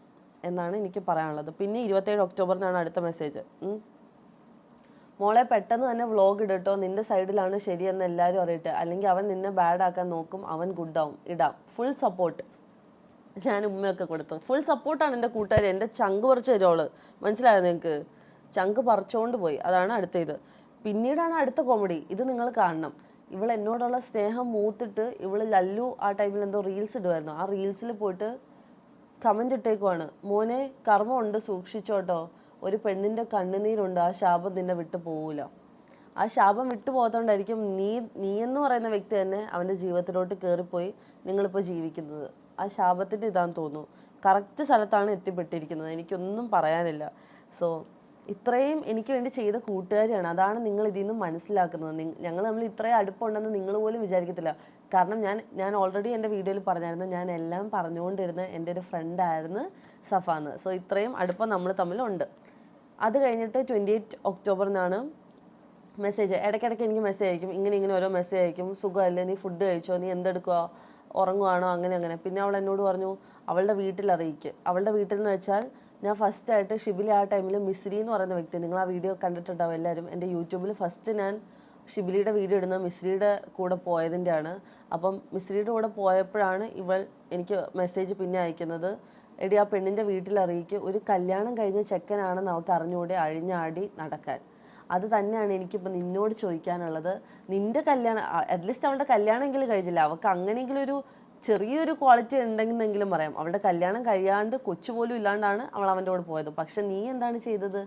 എന്നാണ് എനിക്ക് പറയാനുള്ളത്. പിന്നെ 27 ഒക്ടോബറിനാണ് അടുത്ത മെസ്സേജ്. മോളെ പെട്ടെന്ന് തന്നെ വ്ളോഗ് ഇടട്ടോ, നിന്റെ സൈഡിലാണ് ശരിയെന്ന് എല്ലാവരും അറിയട്ടെ, അല്ലെങ്കിൽ അവൻ നിന്നെ ബാഡ് ആക്കാൻ നോക്കും, അവൻ ഗുഡ് ആവും, ഇടാം, ഫുൾ സപ്പോർട്ട്. ഞാൻ ഉമ്മയൊക്കെ കൊടുത്തു, ഫുൾ സപ്പോർട്ടാണ് എൻ്റെ കൂട്ടുകാരി, എൻ്റെ ചങ്ക് പറിച്ച് തരുവോള്, മനസ്സിലായോ നിങ്ങൾക്ക്? ചങ്ക് പറിച്ചുകൊണ്ട് പോയി. അതാണ് അടുത്ത ഇത്. പിന്നീടാണ് അടുത്ത കോമഡി, ഇത് നിങ്ങൾ കാണണം. ഇവൾ എന്നോടുള്ള സ്നേഹം മൂത്തിട്ട് ഇവള് ലല്ലു ആ ടൈമിൽ എന്തോ റീൽസ് ഇടുമായിരുന്നു, ആ റീൽസിൽ പോയിട്ട് കമൻ്റ് ഇട്ടേക്കുവാണ്, മോനെ കർമ്മമുണ്ട് സൂക്ഷിച്ചോട്ടോ, ഒരു പെണ്ണിൻ്റെ കണ്ണുനീരുണ്ട്, ആ ശാപം നിന്നെ വിട്ടു പോവില്ല. ആ ശാപം വിട്ടു പോകാത്തോണ്ടായിരിക്കും നീ എന്ന് പറയുന്ന വ്യക്തി തന്നെ അവൻ്റെ ജീവിതത്തിലോട്ട് കയറിപ്പോയി നിങ്ങളിപ്പോൾ ജീവിക്കുന്നത്. ആ ശാപത്തിൻ്റെ ഇതാന്ന് തോന്നുന്നു. കറക്റ്റ് സ്ഥലത്താണ് എത്തിപ്പെട്ടിരിക്കുന്നത്, എനിക്കൊന്നും പറയാനില്ല. സോ ഇത്രയും എനിക്ക് വേണ്ടി ചെയ്ത കൂട്ടുകാരിയാണ്, അതാണ് നിങ്ങൾ ഇതിൽ നിന്ന് മനസ്സിലാക്കുന്നത്. ഞങ്ങൾ തമ്മിൽ ഇത്രയും അടുപ്പമുണ്ടെന്ന് നിങ്ങൾ പോലും വിചാരിക്കത്തില്ല. കാരണം ഞാൻ ഓൾറെഡി എൻ്റെ വീഡിയോയിൽ പറഞ്ഞായിരുന്നു, ഞാൻ എല്ലാം പറഞ്ഞുകൊണ്ടിരുന്ന എൻ്റെ ഒരു ഫ്രണ്ടായിരുന്നു സഫാന്ന്. സോ ഇത്രയും അടുപ്പം നമ്മൾ തമ്മിലുണ്ട്. അത് കഴിഞ്ഞിട്ട് 28 ഒക്ടോബറിനാണ് മെസ്സേജ്, ഇടയ്ക്കിടയ്ക്ക് എനിക്ക് മെസ്സേജ് അയക്കും, ഇങ്ങനെ ഓരോ മെസ്സേജ് അയക്കും, സുഖമല്ലേ, നീ ഫുഡ് കഴിച്ചോ, നീ എന്തെടുക്കുക, ഉറങ്ങുവാണോ, അങ്ങനെ. പിന്നെ അവൾ എന്നോട് പറഞ്ഞു അവളുടെ വീട്ടിൽ അറിയിക്കുക. അവളുടെ വീട്ടിൽ എന്ന് വെച്ചാൽ ഞാൻ ഫസ്റ്റായിട്ട് ഷിബിലി ആ ടൈമിൽ മിസ്രി എന്ന് പറയുന്ന വ്യക്തി, നിങ്ങൾ ആ വീഡിയോ കണ്ടിട്ടുണ്ടാവും എല്ലാവരും. എൻ്റെ യൂട്യൂബിൽ ഫസ്റ്റ് ഞാൻ ഷിബിലിയുടെ വീഡിയോ ഇടുന്നത് മിസ്രിയുടെ കൂടെ പോയതിൻ്റെയാണ്. അപ്പം മിസ്രിയുടെ കൂടെ പോയപ്പോഴാണ് ഇവൾ എനിക്ക് മെസ്സേജ് പിന്നെ അയക്കുന്നത്, എടി ആ പെണ്ണിൻ്റെ വീട്ടിൽ അറിയിക്കുക, ഒരു കല്യാണം കഴിഞ്ഞ ചെക്കനാണെന്ന് അവൾക്ക് അറിഞ്ഞുകൂടെ അഴിഞ്ഞാടി നടക്കാൻ. അത് തന്നെയാണ് എനിക്കിപ്പോൾ നിന്നോട് ചോദിക്കാനുള്ളത്. നിൻ്റെ കല്യാണം, അറ്റ്ലീസ്റ്റ് അവളുടെ കല്യാണമെങ്കിലും കഴിഞ്ഞില്ല, അവൾക്ക് അങ്ങനെയെങ്കിലും ഒരു ചെറിയൊരു ക്വാളിറ്റി ഉണ്ടെന്നെങ്കിലും പറയാം. അവളുടെ കല്യാണം കഴിയാണ്ട് കൊച്ചു പോലും ഇല്ലാണ്ടാണ് അവൾ അവൻ്റെ കൂടെ പോയത്. പക്ഷെ നീ എന്താണ് ചെയ്തത്?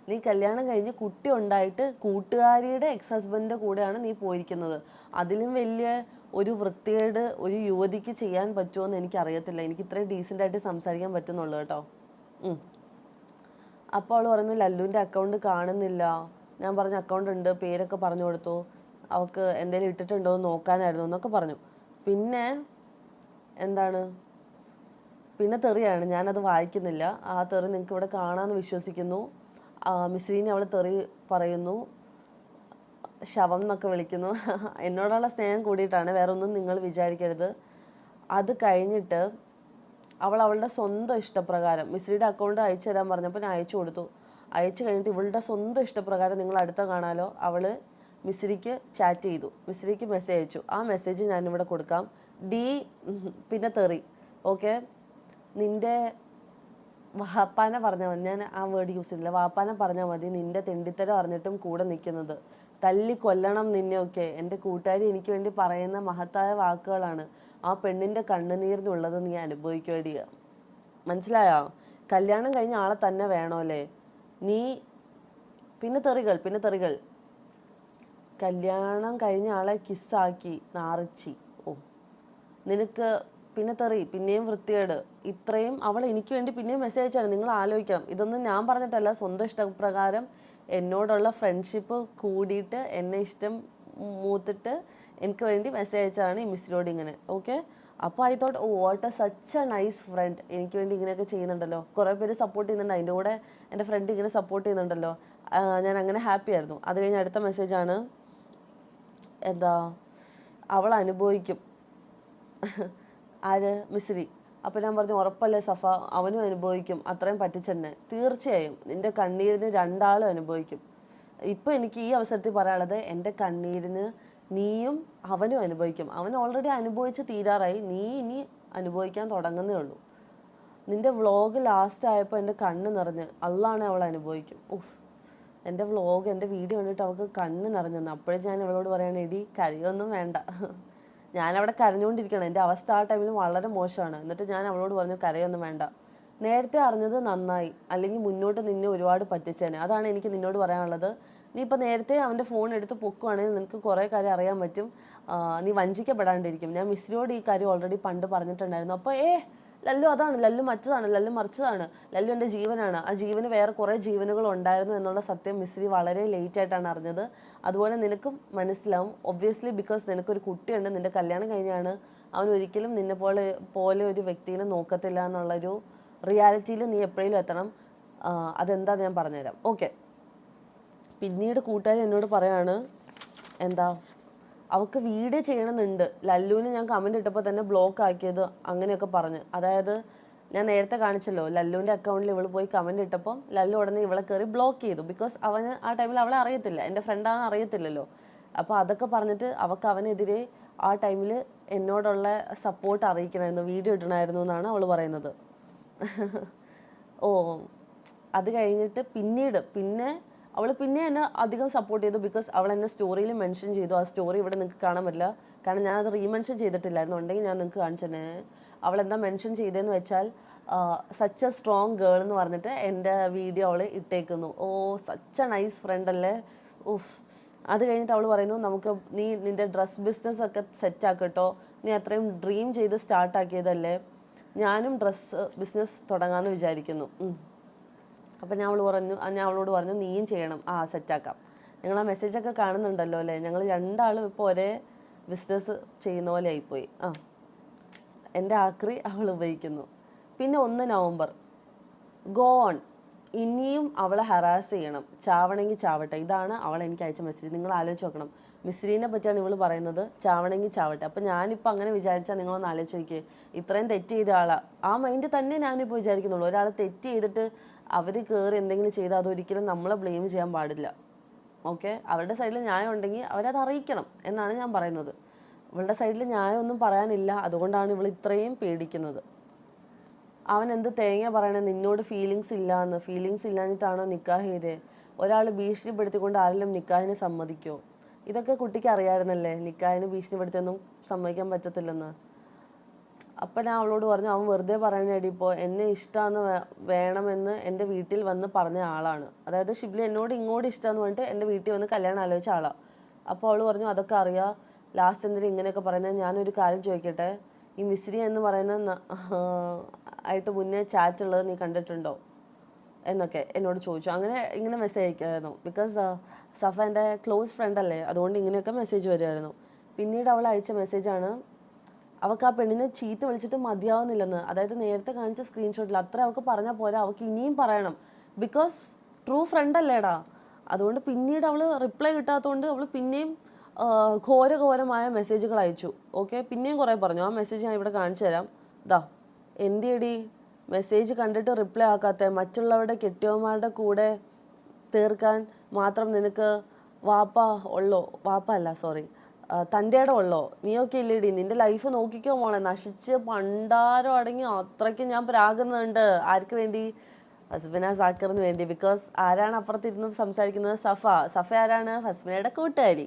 നീ കല്യാണം കഴിഞ്ഞ് കുട്ടി ഉണ്ടായിട്ട് കൂട്ടുകാരിയുടെ എക്സ് ഹസ്ബൻഡിൻ്റെ കൂടെയാണ് നീ പോയിരിക്കുന്നത്. അതിലും വലിയ ഒരു വൃത്തികേട് ഒരു യുവതിക്ക് ചെയ്യാൻ പറ്റുമോ എനിക്കറിയത്തില്ല. എനിക്ക് ഇത്രയും ഡീസൻ്റായിട്ട് സംസാരിക്കാൻ പറ്റുന്നുള്ളൂ കേട്ടോ. അപ്പോൾ അവൾ പറഞ്ഞു ലല്ലുവിൻ്റെ അക്കൗണ്ട് കാണുന്നില്ല. ഞാൻ പറഞ്ഞു അക്കൗണ്ട് ഉണ്ട്, പേരൊക്കെ പറഞ്ഞു കൊടുത്തു, അവൾക്ക് എന്തെങ്കിലും ഇട്ടിട്ടുണ്ടോ എന്ന് നോക്കാനായിരുന്നു എന്നൊക്കെ പറഞ്ഞു. പിന്നെ പിന്നെ തെറിയാണ്, ഞാനത് വായിക്കുന്നില്ല. ആ തെറി നിങ്ങൾക്ക് ഇവിടെ കാണാമെന്ന് വിശ്വസിക്കുന്നു. മിസ്രീനെ അവൾ തെറി പറയുന്നു, ശവം എന്നൊക്കെ വിളിക്കുന്നു. എന്നോടുള്ള സ്നേഹം കൂടിയിട്ടാണ്, വേറെ ഒന്നും നിങ്ങൾ വിചാരിക്കരുത്. അത് കഴിഞ്ഞിട്ട് അവളുടെ സ്വന്തം ഇഷ്ടപ്രകാരം മിസ്രിയുടെ അക്കൗണ്ട് അയച്ചു തരാൻ പറഞ്ഞപ്പോൾ ഞാൻ അയച്ചു കൊടുത്തു. അയച്ചു കഴിഞ്ഞിട്ട് ഇവളുടെ സ്വന്തം ഇഷ്ടപ്രകാരം നിങ്ങൾ അടുത്ത കാണാലോ, അവൾ മിസ്രിക്ക് ചാറ്റ് ചെയ്തു, മിസ്രിക്ക് മെസ്സേജ് അയച്ചു. ആ മെസ്സേജ് ഞാനിവിടെ കൊടുക്കാം. പിന്നെ തെറി. ഓക്കെ, നിൻ്റെ വാപ്പാനെ പറഞ്ഞാൽ മതി, ഞാൻ ആ വേർഡ് യൂസ് ചെയ്തില്ല, വാപ്പാനെ പറഞ്ഞാൽ മതി, നിൻ്റെ തെണ്ടിത്തരം അറിഞ്ഞിട്ടും കൂടെ നിൽക്കുന്നത്, തല്ലി കൊല്ലണം നിന്നെയൊക്കെ. എൻ്റെ കൂട്ടുകാരി എനിക്ക് വേണ്ടി പറയുന്ന മഹത്തായ വാക്കുകളാണ്. ആ പെണ്ണിൻ്റെ കണ്ണുനീരിനുള്ളത് നീ അനുഭവിക്കേണ്ടിയ, മനസ്സിലായോ? കല്യാണം കഴിഞ്ഞ ആളെ തന്നെ വേണമല്ലേ നീ? പിന്നെ തെറികൾ. കല്യാണം കഴിഞ്ഞ ആളെ കിസ്സാക്കി നാറിച്ചി. ഓ, നിനക്ക് പിന്നെ പിന്നെയും വൃത്തികേട്. ഇത്രയും അവൾ എനിക്ക് വേണ്ടി പിന്നെയും മെസ്സേജ് അയച്ചാണ്. നിങ്ങൾ ആലോചിക്കണം, ഇതൊന്നും ഞാൻ പറഞ്ഞിട്ടല്ല, സ്വന്തം ഇഷ്ടപ്രകാരം എന്നോടുള്ള ഫ്രണ്ട്ഷിപ്പ് കൂടിയിട്ട് എന്നെ ഇഷ്ടം മൂത്തിട്ട് എനിക്ക് വേണ്ടി മെസ്സേജ് അയച്ചാണ് ഈ മിസ്സിനോട് ഇങ്ങനെ. ഓക്കെ, അപ്പോൾ I thought, oh what a such a nice friend, എനിക്ക് വേണ്ടി ഇങ്ങനെയൊക്കെ ചെയ്യുന്നുണ്ടല്ലോ, കുറേ പേര് സപ്പോർട്ട് ചെയ്യുന്നുണ്ട്, അതിൻ്റെ കൂടെ എൻ്റെ ഫ്രണ്ട് ഇങ്ങനെ സപ്പോർട്ട് ചെയ്യുന്നുണ്ടല്ലോ. ഞാൻ അങ്ങനെ ഹാപ്പി ആയിരുന്നു. അത് കഴിഞ്ഞ് അടുത്ത മെസ്സേജാണ്, എന്താ അവൾ അനുഭവിക്കും. ആര്? മിസ്രി. അപ്പോൾ ഞാൻ പറഞ്ഞു, ഉറപ്പല്ലേ സഫ, അവനും അനുഭവിക്കും, അത്രയും പറ്റിച്ചെന്നെ. തീർച്ചയായും നിൻ്റെ കണ്ണീരിന് രണ്ടാളും അനുഭവിക്കും. ഇപ്പോൾ എനിക്ക് ഈ അവസരത്തിൽ പറയാനുള്ളത്, എൻ്റെ കണ്ണീരിന് നീയും അവനും അനുഭവിക്കും. അവൻ ഓൾറെഡി അനുഭവിച്ച് തീരാറായി, നീ ഇനി അനുഭവിക്കാൻ തുടങ്ങുന്നേ ഉള്ളൂ. നിൻ്റെ വ്ളോഗ് ലാസ്റ്റ് ആയപ്പോൾ എൻ്റെ കണ്ണ് നിറഞ്ഞ്, അള്ളാണ് അവൾ അനുഭവിക്കും. ഉഫ്, എൻ്റെ വ്ളോഗ്, എൻ്റെ വീഡിയോ കണ്ടിട്ട് അവൾക്ക് കണ്ണ് നിറഞ്ഞെന്ന്. അപ്പോഴേ ഞാൻ അവളോട് പറയണേ, എടി കരയൊന്നും വേണ്ട. ഞാനവിടെ കരഞ്ഞുകൊണ്ടിരിക്കണം, എൻ്റെ അവസ്ഥ ആ ടൈമിൽ വളരെ മോശമാണ്. എന്നിട്ട് ഞാൻ അവളോട് പറഞ്ഞു, കരയൊന്നും വേണ്ട, നേരത്തെ അറിഞ്ഞത് നന്നായി, അല്ലെങ്കിൽ മുന്നോട്ട് നിന്നെ ഒരുപാട് പറ്റിച്ചേനെ. അതാണ് എനിക്ക് നിന്നോട് പറയാനുള്ളത്. നീ ഇപ്പോൾ നേരത്തെ അവൻ്റെ ഫോൺ എടുത്ത് പൊക്കുവാണെങ്കിൽ നിനക്ക് കുറേ കാര്യം അറിയാൻ പറ്റും, നീ വഞ്ചിക്കപ്പെടാണ്ടിരിക്കും. ഞാൻ മിസ്സിനോട് ഈ കാര്യം ഓൾറെഡി പണ്ട് പറഞ്ഞിട്ടുണ്ടായിരുന്നു. അപ്പോൾ ലല്ലു അതാണ്, ലല്ലു മറ്റതാണ്, ലല്ലു മറിച്ചതാണ്, ലല്ലു എൻ്റെ ജീവനാണ്, ആ ജീവന് വേറെ കുറേ ജീവനുകൾ ഉണ്ടായിരുന്നു എന്നുള്ള സത്യം മിസ്രി വളരെ ലേറ്റ് ആയിട്ടാണ് അറിഞ്ഞത്. അതുപോലെ നിനക്കും മനസ്സിലാവും, ഒബ്വിയസ്ലി, ബിക്കോസ് നിനക്കൊരു കുട്ടിയുണ്ട്, നിൻ്റെ കല്യാണം കഴിഞ്ഞാണ്. അവൻ ഒരിക്കലും നിന്നെ പോലെ ഒരു വ്യക്തിനെ നോക്കത്തില്ല എന്നുള്ളൊരു റിയാലിറ്റിയിൽ നീ എപ്പോഴും എത്തണം. അതെന്താ ഞാൻ പറഞ്ഞുതരാം. ഓക്കെ, പിന്നീട് കൂട്ടുകാരി എന്നോട് പറയാണ്, എന്താ അവൾക്ക് വീഡിയോ ചെയ്യണമെന്നുണ്ട്, ലല്ലുവിന് ഞാൻ കമൻറ്റ് ഇട്ടപ്പോൾ തന്നെ ബ്ലോക്ക് ആക്കിയത്, അങ്ങനെയൊക്കെ പറഞ്ഞ്. അതായത് ഞാൻ നേരത്തെ കാണിച്ചല്ലോ, ലല്ലുവിൻ്റെ അക്കൗണ്ടിൽ ഇവൾ പോയി കമൻറ്റ് ഇട്ടപ്പോൾ ലല്ലു ഉടനെ ഇവളെ കയറി ബ്ലോക്ക് ചെയ്തു. ബിക്കോസ് അവന് ആ ടൈമിൽ അവളെ അറിയത്തില്ല, എൻ്റെ ഫ്രണ്ടാണെന്ന് അറിയത്തില്ലല്ലോ. അപ്പോൾ അതൊക്കെ പറഞ്ഞിട്ട് അവൾക്ക് അവനെതിരെ ആ ടൈമിൽ എന്നോടുള്ള സപ്പോർട്ട് അറിയിക്കണമായിരുന്നു, വീഡിയോ ഇടണമായിരുന്നു എന്നാണ് അവൾ പറയുന്നത്. ഓ, അത് കഴിഞ്ഞിട്ട് പിന്നെ അവൾ എന്നെ അധികം സപ്പോർട്ട് ചെയ്തു. ബിക്കോസ് അവൾ എന്നെ സ്റ്റോറിയിൽ മെൻഷൻ ചെയ്തു. ആ സ്റ്റോറി ഇവിടെ നിങ്ങൾക്ക് കാണാൻ പറ്റില്ല, കാരണം ഞാനത് റീമെൻഷൻ ചെയ്തിട്ടില്ലായിരുന്നു. ഉണ്ടെങ്കിൽ ഞാൻ നിങ്ങൾക്ക് കാണിച്ചു തന്നെ. അവൾ എന്താ മെൻഷൻ ചെയ്തതെന്ന് വെച്ചാൽ, സച്ച് എ സ്ട്രോങ് ഗേൾ എന്ന് പറഞ്ഞിട്ട് എൻ്റെ വീഡിയോ അവൾ ഇട്ടേക്കുന്നു. ഓ, സച്ച് എ നൈസ് ഫ്രണ്ട് അല്ലേ. ഉഫ്. അത് കഴിഞ്ഞിട്ട് അവൾ പറയുന്നു, നീ നിൻ്റെ ഡ്രസ് ബിസിനസ് ഒക്കെ സെറ്റാക്കട്ടോ, നീ അത്രയും ഡ്രീം ചെയ്ത് സ്റ്റാർട്ടാക്കിയതല്ലേ, ഞാനും ഡ്രസ്സ് ബിസിനസ് തുടങ്ങാമെന്ന് വിചാരിക്കുന്നു. അപ്പോൾ ഞാൻ അവളോട് പറഞ്ഞു, നീയും ചെയ്യണം. സെറ്റാക്കാം. നിങ്ങൾ ആ മെസ്സേജൊക്കെ കാണുന്നുണ്ടല്ലോ അല്ലേ, ഞങ്ങൾ രണ്ടാളും ഇപ്പോൾ ഒരേ ബിസിനസ് ചെയ്യുന്ന പോലെ ആയിപ്പോയി. എൻ്റെ ആക്രി അവൾ ഉപയോഗിക്കുന്നു. പിന്നെ 1 നവംബർ, ഗോ ഓൺ, ഇനിയും അവളെ ഹറാസ് ചെയ്യണം, ചാവണമെങ്കിൽ ചാവട്ടെ. ഇതാണ് അവൾ എനിക്ക് അയച്ച മെസ്സേജ്. നിങ്ങൾ ആലോചിച്ച് നോക്കണം, മിസ്രീനെ പറ്റിയാണ് ഇവൾ പറയുന്നത്, ചാവണമെങ്കിൽ ചാവട്ടെ. അപ്പം ഞാനിപ്പോൾ അങ്ങനെ വിചാരിച്ചാൽ നിങ്ങളൊന്ന് ആലോചിച്ച് നോക്കിയേ, ഇത്രയും തെറ്റ് ചെയ്ത ആളാണ്. ആ മൈൻഡ് തന്നെ ഞാനിപ്പോൾ വിചാരിക്കുന്നുള്ളൂ. ഒരാൾ തെറ്റ് ചെയ്തിട്ട് അവർ കയറി എന്തെങ്കിലും ചെയ്താൽ അതൊരിക്കലും നമ്മളെ ബ്ലെയിം ചെയ്യാൻ പാടില്ല. ഓക്കെ, അവരുടെ സൈഡിൽ ന്യായം ഉണ്ടെങ്കിൽ അവരത് അറിയിക്കണം എന്നാണ് ഞാൻ പറയുന്നത്. ഇവളുടെ സൈഡിൽ ന്യായമൊന്നും പറയാനില്ല, അതുകൊണ്ടാണ് ഇവൾ ഇത്രയും പേടിക്കുന്നത്. അവൻ എന്ത് തേങ്ങ പറയണേ, നിന്നോട് ഫീലിങ്സ് ഇല്ലാഞ്ഞിട്ടാണോ നിക്കാഹ് ചെയ്തേ? ഒരാൾ ഭീഷണിപ്പെടുത്തിക്കൊണ്ട് ആരെങ്കിലും നിക്കാഹിന് സമ്മതിക്കോ? ഇതൊക്കെ കുട്ടിക്ക് അറിയാമായിരുന്നല്ലേ, നിക്കാഹിന് ഭീഷണിപ്പെടുത്തിയൊന്നും സമ്മതിക്കാൻ പറ്റത്തില്ലെന്ന്. അപ്പം ഞാൻ അവളോട് പറഞ്ഞു, അവൻ വെറുതെ പറയണേടി, ഇപ്പോൾ എന്നെ ഇഷ്ടമാണെന്ന് വേണമെന്ന് എൻ്റെ വീട്ടിൽ വന്ന് പറഞ്ഞ ആളാണ്. അതായത് ഷിബ്ലി എന്നോട് ഇങ്ങോട്ട് ഇഷ്ടമെന്ന് പറഞ്ഞിട്ട് എൻ്റെ വീട്ടിൽ വന്ന് കല്യാണം ആലോചിച്ച ആളാണ്. അപ്പോൾ അവൾ പറഞ്ഞു, അതൊക്കെ അറിയാം, ലാസ്റ്റ് എന്തിനും ഇങ്ങനെയൊക്കെ പറയുന്നത്. ഞാനൊരു കാര്യം ചോദിക്കട്ടെ, ഈ മിസ്രി എന്ന് പറയുന്ന ആയിട്ട് മുന്നേ ചാറ്റ് ഉള്ളത് നീ കണ്ടിട്ടുണ്ടോ എന്നൊക്കെ എന്നോട് ചോദിച്ചു. ഇങ്ങനെ മെസ്സേജ് അയക്കുമായിരുന്നു. ബിക്കോസ് സഫ എൻ്റെ ക്ലോസ് ഫ്രണ്ട് അല്ലേ, അതുകൊണ്ട് ഇങ്ങനെയൊക്കെ മെസ്സേജ് വരുമായിരുന്നു. പിന്നീട് അവൾ അയച്ച മെസ്സേജാണ്, അവൾക്ക് ആ പെണ്ണിനെ ചീത്ത വിളിച്ചിട്ട് മതിയാവുന്നില്ലെന്ന്. അതായത് നേരത്തെ കാണിച്ച സ്ക്രീൻഷോട്ടിൽ അത്ര അവൾക്ക് പറഞ്ഞാൽ പോരാ, അവൾക്ക് ഇനിയും പറയണം. ബിക്കോസ് ട്രൂ ഫ്രണ്ട് അല്ലേടാ. അതുകൊണ്ട് പിന്നീട് അവൾ റിപ്ലൈ കിട്ടാത്തതുകൊണ്ട് അവൾ പിന്നെയും ഘോരമായ മെസ്സേജുകൾ അയച്ചു. ഓക്കെ, പിന്നെയും കുറേ പറഞ്ഞു. ആ മെസ്സേജ് ഞാൻ ഇവിടെ കാണിച്ചു തരാം. എന്തിയടി മെസ്സേജ് കണ്ടിട്ട് റിപ്ലൈ ആക്കാത്ത? മറ്റുള്ളവരുടെ കെട്ടിയവന്മാരുടെ കൂടെ തീർക്കാൻ മാത്രം നിനക്ക് തൻ്റെ ഇടം ഉള്ളോ? നീയൊക്കെ ഇല്ലേടി, നിൻ്റെ ലൈഫ് നോക്കിക്കോ മോളെ, നശിച്ച് പണ്ടാരം അടങ്ങി. അത്രയ്ക്ക് ഞാൻ പ്രാകുന്നുണ്ട്. ആർക്ക് വേണ്ടി? ഫസ്ബിന സാക്കറിന് വേണ്ടി. ബിക്കോസ് ആരാണ് അപ്പുറത്തിരുന്ന് സംസാരിക്കുന്നത്? സഫ ആരാണ്? ഫസ്ബിനയുടെ കൂട്ടുകാരി.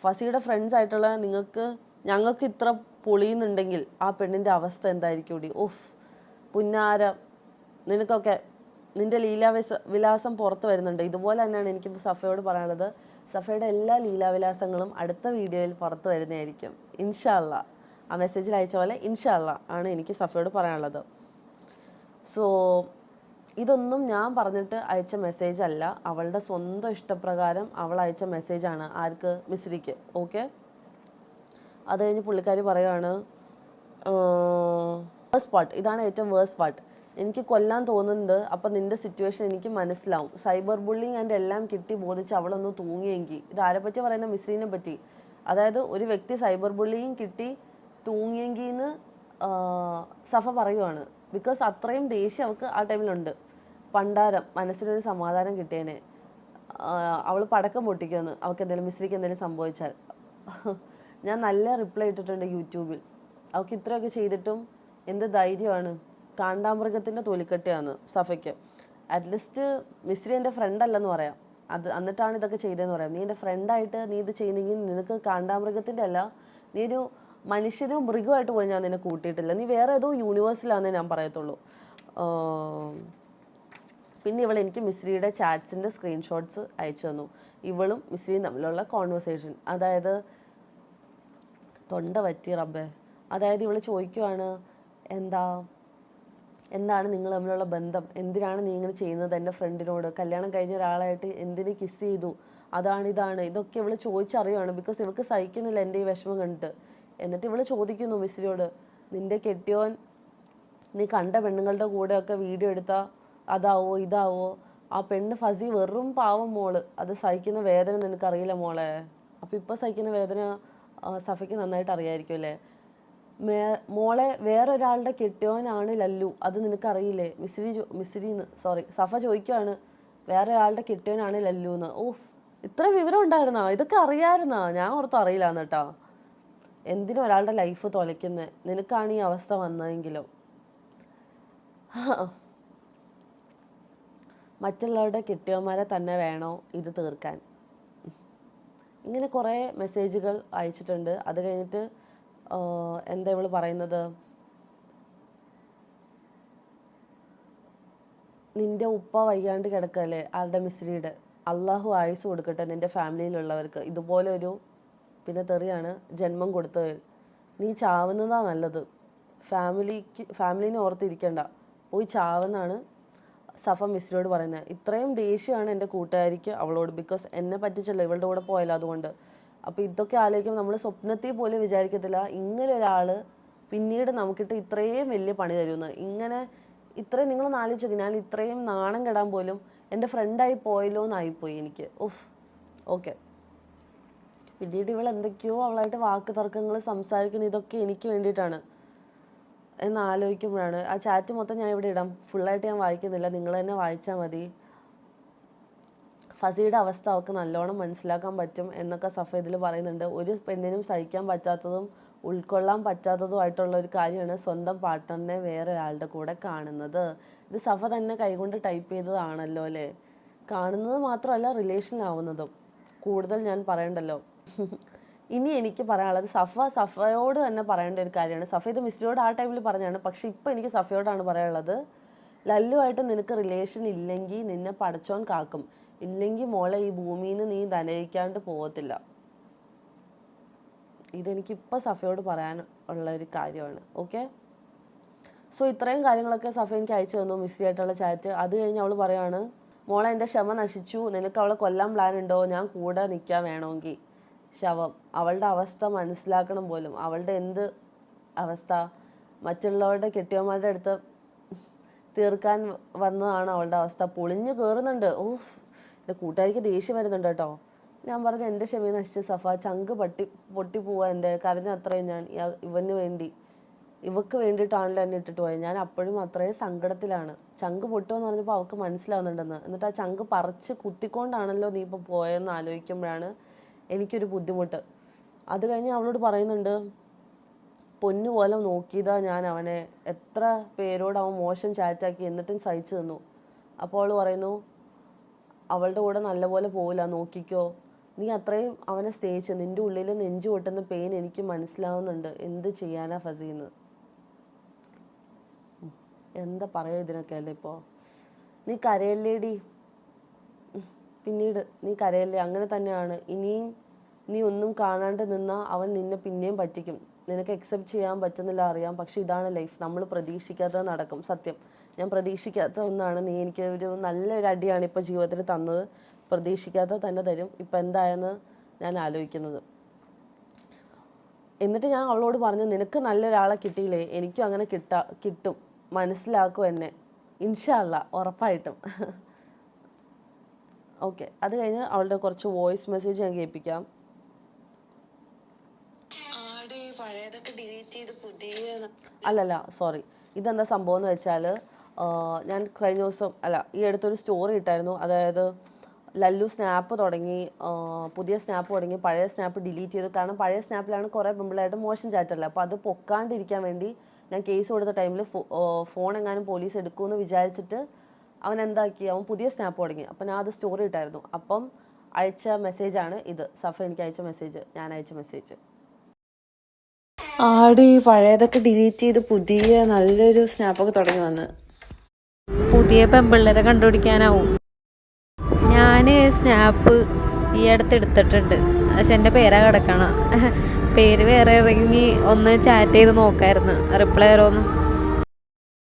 ഫസിയുടെ ഫ്രണ്ട്സ് ആയിട്ടുള്ള ഞങ്ങൾക്ക് ഇത്ര പൊളിയുന്നുണ്ടെങ്കിൽ ആ പെണ്ണിൻ്റെ അവസ്ഥ എന്തായിരിക്കും? പുന്നാര നിനക്കൊക്കെ നിൻ്റെ വിലാസം പുറത്ത് വരുന്നുണ്ട്. ഇതുപോലെ തന്നെയാണ് എനിക്ക് സഫയോട് പറയാനുള്ളത്. സഫയുടെ എല്ലാ ലീലാവിലാസങ്ങളും അടുത്ത വീഡിയോയിൽ പുറത്ത് വരുന്നതായിരിക്കും ഇൻഷാ അല്ലാ. ആ മെസ്സേജിൽ അയച്ച പോലെ ഇൻഷാ അല്ലാ ആണ് എനിക്ക് സഫയോട് പറയാനുള്ളത്. സോ ഇതൊന്നും ഞാൻ പറഞ്ഞിട്ട് അയച്ച മെസ്സേജ് അല്ല, അവളുടെ സ്വന്തം ഇഷ്ടപ്രകാരം അവൾ അയച്ച മെസ്സേജാണ്. ആർക്ക്? മിസ്രിക്ക്. ഓക്കെ. അത് കഴിഞ്ഞ് പുള്ളിക്കാരി പറയുകയാണ്, വേഴ്സ് പാർട്ട്, ഇതാണ് ഏറ്റവും വേഴ്സ് പാർട്ട്, എനിക്ക് കൊല്ലാൻ തോന്നുന്നുണ്ട്. അപ്പം നിൻ്റെ സിറ്റുവേഷൻ എനിക്ക് മനസ്സിലാവും. സൈബർ ബുള്ളിങ് ആൻഡ് എല്ലാം കിട്ടി ബോധിച്ച് അവളൊന്ന് തൂങ്ങിയെങ്കിൽ. ഇത് ആരെ പറ്റി പറയുന്ന? മിസ്രീനെ പറ്റി. അതായത് ഒരു വ്യക്തി സൈബർ ബുള്ളിങ് കിട്ടി തൂങ്ങിയെങ്കിൽ എന്ന് സഫ പറയുവാണ്. ബിക്കോസ് അത്രയും ദേഷ്യം അവൾക്ക് ആ ടൈമിലുണ്ട്. പണ്ടാരം മനസ്സിനൊരു സമാധാനം കിട്ടിയേനെ. അവൾ പടക്കം പൊട്ടിക്കുമെന്ന് അവൾക്ക് എന്തെങ്കിലും മിസ്രിക്ക് എന്തെങ്കിലും സംഭവിച്ചാൽ. ഞാൻ നല്ല റിപ്ലൈ ഇട്ടിട്ടുണ്ട് യൂട്യൂബിൽ. അവൾക്ക് ഇത്രയൊക്കെ ചെയ്തിട്ടും എന്ത് ധൈര്യമാണ്. കാണ്ടാമൃഗത്തിൻ്റെ തൊലിക്കട്ടിയാണ് സഫയ്ക്ക്. അറ്റ്ലീസ്റ്റ് മിസ്രി എൻ്റെ ഫ്രണ്ട് അല്ലെന്ന് പറയാം. എന്നിട്ടാണ് ഇതൊക്കെ ചെയ്തതെന്ന് പറയാം. നീ എൻ്റെ ഫ്രണ്ടായിട്ട് നീ ഇത് ചെയ്യുന്നെങ്കിൽ നിനക്ക് കാണ്ടാമൃഗത്തിൻ്റെ അല്ല, നീ ഒരു മനുഷ്യനും മൃഗമായിട്ട് പോലും ഞാൻ നിന്നെ കൂട്ടിയിട്ടില്ല. നീ വേറെ ഏതോ യൂണിവേഴ്സിലാണെന്നേ ഞാൻ പറയത്തുള്ളൂ. പിന്നെ എനിക്ക് മിസ്രിയുടെ ചാറ്റ്സിൻ്റെ സ്ക്രീൻഷോട്ട്സ് അയച്ചു തന്നു. ഇവളും മിസ്രിയും തമ്മിലുള്ള കോൺവെർസേഷൻ. അതായത് തൊണ്ട പറ്റി റബ്ബേ. അതായത് ഇവൾ ചോദിക്കുവാണ്, എന്താണ് നിങ്ങൾ തമ്മിലുള്ള ബന്ധം, എന്തിനാണ് നീ ഇങ്ങനെ ചെയ്യുന്നത് എൻ്റെ ഫ്രണ്ടിനോട്, കല്യാണം കഴിഞ്ഞ ഒരാളായിട്ട് എന്തിന് കിസ് ചെയ്തു, ഇതാണ് ഇതൊക്കെ ഇവൾ ചോദിച്ചറിയുവാണ്. ബിക്കോസ് ഇവൾക്ക് സഹിക്കുന്നില്ല എൻ്റെ ഈ വിഷമം കണ്ടിട്ട്. എന്നിട്ട് ഇവൾ ചോദിക്കുന്നു മിസ്രിയോട്, നിൻ്റെ കെട്ടിയോൻ നീ കണ്ട പെണ്ണുങ്ങളുടെ കൂടെയൊക്കെ വീഡിയോ എടുത്താൽ അതാവോ ഇതാവോ? ആ പെണ്ണ് ഫസി വെറും പാവം മോള്, അത് സഹിക്കുന്ന വേദന നിനക്കറിയില്ല മോളെ. അപ്പോൾ ഇപ്പോൾ സഹിക്കുന്ന വേദന സഫയ്ക്ക് നന്നായിട്ട് അറിയാമായിരിക്കും അല്ലേ? മോളെ വേറൊരാളുടെ കെട്ടിയോനാണ് ലല്ലു, അത് നിനക്കറിയില്ലേ? സഫ ചോദിക്കുകയാണ്, വേറെ ഒരാളുടെ കെട്ടിയോനാണ് ലല്ലു എന്ന്. ഓഹ്, ഇത്ര വിവരം ഉണ്ടായിരുന്നാ? ഇതൊക്കെ അറിയാമായിരുന്നാ? ഞാൻ ഓർത്ത് അറിയില്ലാന്ന് കേട്ടോ. എന്തിനും ഒരാളുടെ ലൈഫ് തൊലയ്ക്കുന്നത്? നിനക്കാണ് ഈ അവസ്ഥ വന്നതെങ്കിലോ. മറ്റുള്ളവരുടെ കെട്ടിയോന്മാരെ തന്നെ വേണോ ഇത് തീർക്കാൻ? ഇങ്ങനെ കുറേ മെസ്സേജുകൾ അയച്ചിട്ടുണ്ട്. അത് കഴിഞ്ഞിട്ട് എന്താ ഇവൾ പറയുന്നത്, നിൻ്റെ ഉപ്പ വയ്യാണ്ട് കിടക്കല്ലേ ആളുടെ മിസ്രിയുടെ, അള്ളാഹു ആയുസ് കൊടുക്കട്ടെ നിൻ്റെ ഫാമിലിയിലുള്ളവർക്ക്. ഇതുപോലെ ഒരു പിന്നെ തെറിയാണ് ജന്മം കൊടുത്തവർ. നീ ചാവുന്നതാണ് നല്ലത്. ഫാമിലിനെ ഓർത്തിരിക്കണ്ട, പോയി ചാവുന്നതാണ് സഫ മിസ്രിയോട് പറയുന്നത്. ഇത്രയും ദേഷ്യമാണ് എൻ്റെ കൂട്ടുകാരിക്ക് അവളോട്. ബിക്കോസ് എന്നെ പറ്റിച്ചല്ലോ ഇവളുടെ കൂടെ പോയല്ലോ, അതുകൊണ്ട്. അപ്പോൾ ഇതൊക്കെ ആലോചിക്കുമ്പോൾ നമ്മൾ സ്വപ്നത്തിൽ പോലും വിചാരിക്കത്തില്ല ഇങ്ങനെ ഒരാൾ പിന്നീട് നമുക്കിട്ട് ഇത്രയും വലിയ പണി തരുമെന്ന്. ഇത്രയും നിങ്ങളൊന്ന് ആലോചിച്ചു, ഞാൻ ഇത്രയും നാണം കെടാൻ പോലും എൻ്റെ ഫ്രണ്ടായി പോയല്ലോ എന്നായിപ്പോയി എനിക്ക്. ഓക്കെ. പിന്നീട് ഇവൾ എന്തൊക്കെയോ അവളായിട്ട് വാക്ക് തർക്കങ്ങൾ സംസാരിക്കുന്ന, ഇതൊക്കെ എനിക്ക് വേണ്ടിയിട്ടാണ് എന്ന് ആലോചിക്കുമ്പോഴാണ്. ആ ചാറ്റ് മൊത്തം ഞാൻ ഇവിടെ ഇടാം, ഫുള്ളായിട്ട് ഞാൻ വായിക്കുന്നില്ല, നിങ്ങൾ തന്നെ വായിച്ചാൽ മതി. ഫസിയുടെ അവസ്ഥ അവൾക്ക് നല്ലോണം മനസ്സിലാക്കാൻ പറ്റും എന്നൊക്കെ സഫ ഇതിൽ പറയുന്നുണ്ട്. ഒരു പെണ്ണിനും സഹിക്കാൻ പറ്റാത്തതും ഉൾക്കൊള്ളാൻ പറ്റാത്തതുമായിട്ടുള്ള ഒരു കാര്യമാണ് സ്വന്തം പാർട്ട്ണറിനെ വേറെ ഒരാളുടെ കൂടെ കാണുന്നത്. ഇത് സഫ തന്നെ കൈകൊണ്ട് ടൈപ്പ് ചെയ്തതാണല്ലോ അല്ലേ? കാണുന്നത് മാത്രമല്ല റിലേഷനിലാവുന്നതും. കൂടുതൽ ഞാൻ പറയണ്ടല്ലോ. ഇനി എനിക്ക് പറയാനുള്ളത് സഫയോട് തന്നെ പറയേണ്ട ഒരു കാര്യമാണ്. സഫ ഇത് മിസ്രിയോട് ആ ടൈമിൽ പറഞ്ഞാണ്, പക്ഷെ ഇപ്പം എനിക്ക് സഫയോടാണ് പറയാനുള്ളത്. ലല്ലുമായിട്ട് നിനക്ക് റിലേഷൻ ഇല്ലെങ്കിൽ നിന്നെ പടച്ചോൻ കാക്കും. ഇല്ലെങ്കിൽ മോളെ ഈ ഭൂമിയിൽ നിന്ന് നീ ധനയിക്കാണ്ട് പോകത്തില്ല. ഇതെനിക്കിപ്പോൾ സഫയോട് പറയാൻ ഉള്ള ഒരു കാര്യമാണ്. ഓക്കെ. സോ ഇത്രയും കാര്യങ്ങളൊക്കെ സഫ എനിക്ക് അയച്ചു തന്നു, മിസ്സിയായിട്ടുള്ള ചാറ്റ്. അത് കഴിഞ്ഞ് അവൾ പറയാണ്, മോളെ എൻ്റെ ക്ഷമ നശിച്ചു, നിനക്ക് അവളെ കൊല്ലാൻ പ്ലാൻ ഉണ്ടോ? ഞാൻ കൂടെ നിൽക്കാൻ വേണമെങ്കിൽ. ശവം. അവളുടെ അവസ്ഥ മനസ്സിലാക്കണം പോലും. അവളുടെ എന്ത് അവസ്ഥ? മറ്റുള്ളവരുടെ കെട്ടിയവന്മാരുടെ അടുത്ത് തീർക്കാൻ വന്നതാണ് അവളുടെ അവസ്ഥ. പൊളിഞ്ഞു കയറുന്നുണ്ട്. എൻ്റെ കൂട്ടുകാരിക്ക് ദേഷ്യം വരുന്നുണ്ട് കേട്ടോ. ഞാൻ പറഞ്ഞു, എൻ്റെ ക്ഷമ നശിച്ച് സഫ, ചങ്ക് പൊട്ടിപ്പോവാ എൻ്റെ. കരഞ്ഞ അത്രയും ഞാൻ ഇവക്ക് വേണ്ടിയിട്ടാണല്ലോ എന്നെ ഇട്ടിട്ട് പോയത്. ഞാൻ അപ്പോഴും അത്രയും സങ്കടത്തിലാണ്. ചങ്ക് പൊട്ടുമെന്ന് പറഞ്ഞപ്പോൾ അവൾക്ക് മനസ്സിലാവുന്നുണ്ടെന്ന്. എന്നിട്ട് ആ ചങ്ക് പറിച്ച് കുത്തിക്കൊണ്ടാണല്ലോ നീ ഇപ്പോൾ പോയതെന്ന് ആലോചിക്കുമ്പോഴാണ് എനിക്കൊരു ബുദ്ധിമുട്ട്. അത് കഴിഞ്ഞ് അവളോട് പറയുന്നുണ്ട്, പൊന്നുപോലെ നോക്കിയതാ ഞാൻ അവനെ, എത്ര പേരോട് അവൻ മോശം ചാറ്റാക്കി, എന്നിട്ടും സഹിച്ചു തന്നു. അപ്പോൾ അവൾ പറയുന്നു, അവളുടെ കൂടെ നല്ലപോലെ പോവില്ല, നോക്കിക്കോ. നീ അത്രയും അവനെ സ്നേഹിച്ചു, നിൻ്റെ ഉള്ളിൽ നെഞ്ചു പൊട്ടുന്ന പെയിൻ എനിക്ക് മനസ്സിലാവുന്നുണ്ട്. എന്ത് ചെയ്യാനാ ഫസീന്ന്? എന്താ പറയുക ഇതിനൊക്കെ അല്ലേ ഇപ്പോൾ. നീ കരയല്ലേടി, പിന്നീട് നീ കരയല്ലേ, അങ്ങനെ തന്നെയാണ്. ഇനിയും നീ ഒന്നും കാണാണ്ട് നിന്നാൽ അവൻ നിന്നെ പിന്നെയും പറ്റിക്കും. നിനക്ക് അക്സെപ്റ്റ് ചെയ്യാൻ പറ്റുന്നില്ല അറിയാം, പക്ഷെ ഇതാണ് ലൈഫ്. നമ്മൾ പ്രതീക്ഷിക്കാത്തത് നടക്കും. സത്യം, ഞാൻ പ്രതീക്ഷിക്കാത്ത ഒന്നാണ്. നീ എനിക്ക് ഒരു നല്ലൊരു അടിയാണ് ഇപ്പോൾ ജീവിതത്തിൽ തന്നത്. പ്രതീക്ഷിക്കാത്തത് തന്നെ തരും. ഇപ്പം എന്തായെന്ന് ഞാൻ ആലോചിക്കുന്നത്. എന്നിട്ട് ഞാൻ അവളോട് പറഞ്ഞു, നിനക്ക് നല്ലൊരാളെ കിട്ടിയില്ലേ, എനിക്കും അങ്ങനെ കിട്ടും, മനസ്സിലാക്കും എന്നെ, ഇൻഷാ അല്ലാ, ഉറപ്പായിട്ടും. ഓക്കെ, അത് കഴിഞ്ഞ് അവളുടെ കുറച്ച് വോയിസ് മെസ്സേജ് ഞാൻ കേൾപ്പിക്കാം. അല്ലല്ല, സോറി. ഇതെന്താ സംഭവം എന്ന് വെച്ചാൽ, ഞാൻ കഴിഞ്ഞ ദിവസം ഈ അടുത്തൊരു സ്റ്റോറി ഇട്ടായിരുന്നു. അതായത് ലല്ലു സ്നാപ്പ് തുടങ്ങി, പുതിയ സ്നാപ്പ് തുടങ്ങി, പഴയ സ്നാപ്പ് ഡിലീറ്റ് ചെയ്തു. കാരണം പഴയ സ്നാപ്പിലാണ് കുറേ പെമ്പിളായിട്ട് മോശം ചാറ്റല്ല. അപ്പോൾ അത് പൊക്കാണ്ടിരിക്കാൻ വേണ്ടി ഞാൻ കേസ് കൊടുത്ത ടൈമിൽ ഫോൺ എങ്ങാനും പോലീസ് എടുക്കുമെന്ന് വിചാരിച്ചിട്ട് അവൻ എന്താക്കി, അവൻ പുതിയ സ്നാപ്പ് തുടങ്ങി. അപ്പം ഞാൻ അത് സ്റ്റോറി ഇട്ടായിരുന്നു. അപ്പം അയച്ച മെസ്സേജാണ് ഇത്. സഫ എനിക്ക് അയച്ച മെസ്സേജ്, ഞാൻ അയച്ച മെസ്സേജ്. ആടി പഴയതൊക്കെ ഡിലീറ്റ് ചെയ്ത് പുതിയ നല്ലൊരു സ്നാപ്പൊക്കെ തുടങ്ങി വന്ന്. പുതിയ പെമ്പിള്ളേരെ കണ്ടുപിടിക്കാനാവും. ഞാൻ സ്നാപ്പ് ഈ അടുത്ത് എടുത്തിട്ടുണ്ട്, പക്ഷെ എൻ്റെ പേരാ കിടക്കണ. പേര് വേറെ ഇറങ്ങി ഒന്ന് ചാറ്റ് ചെയ്ത് നോക്കായിരുന്നു, റിപ്ലൈ തരുമോന്ന്.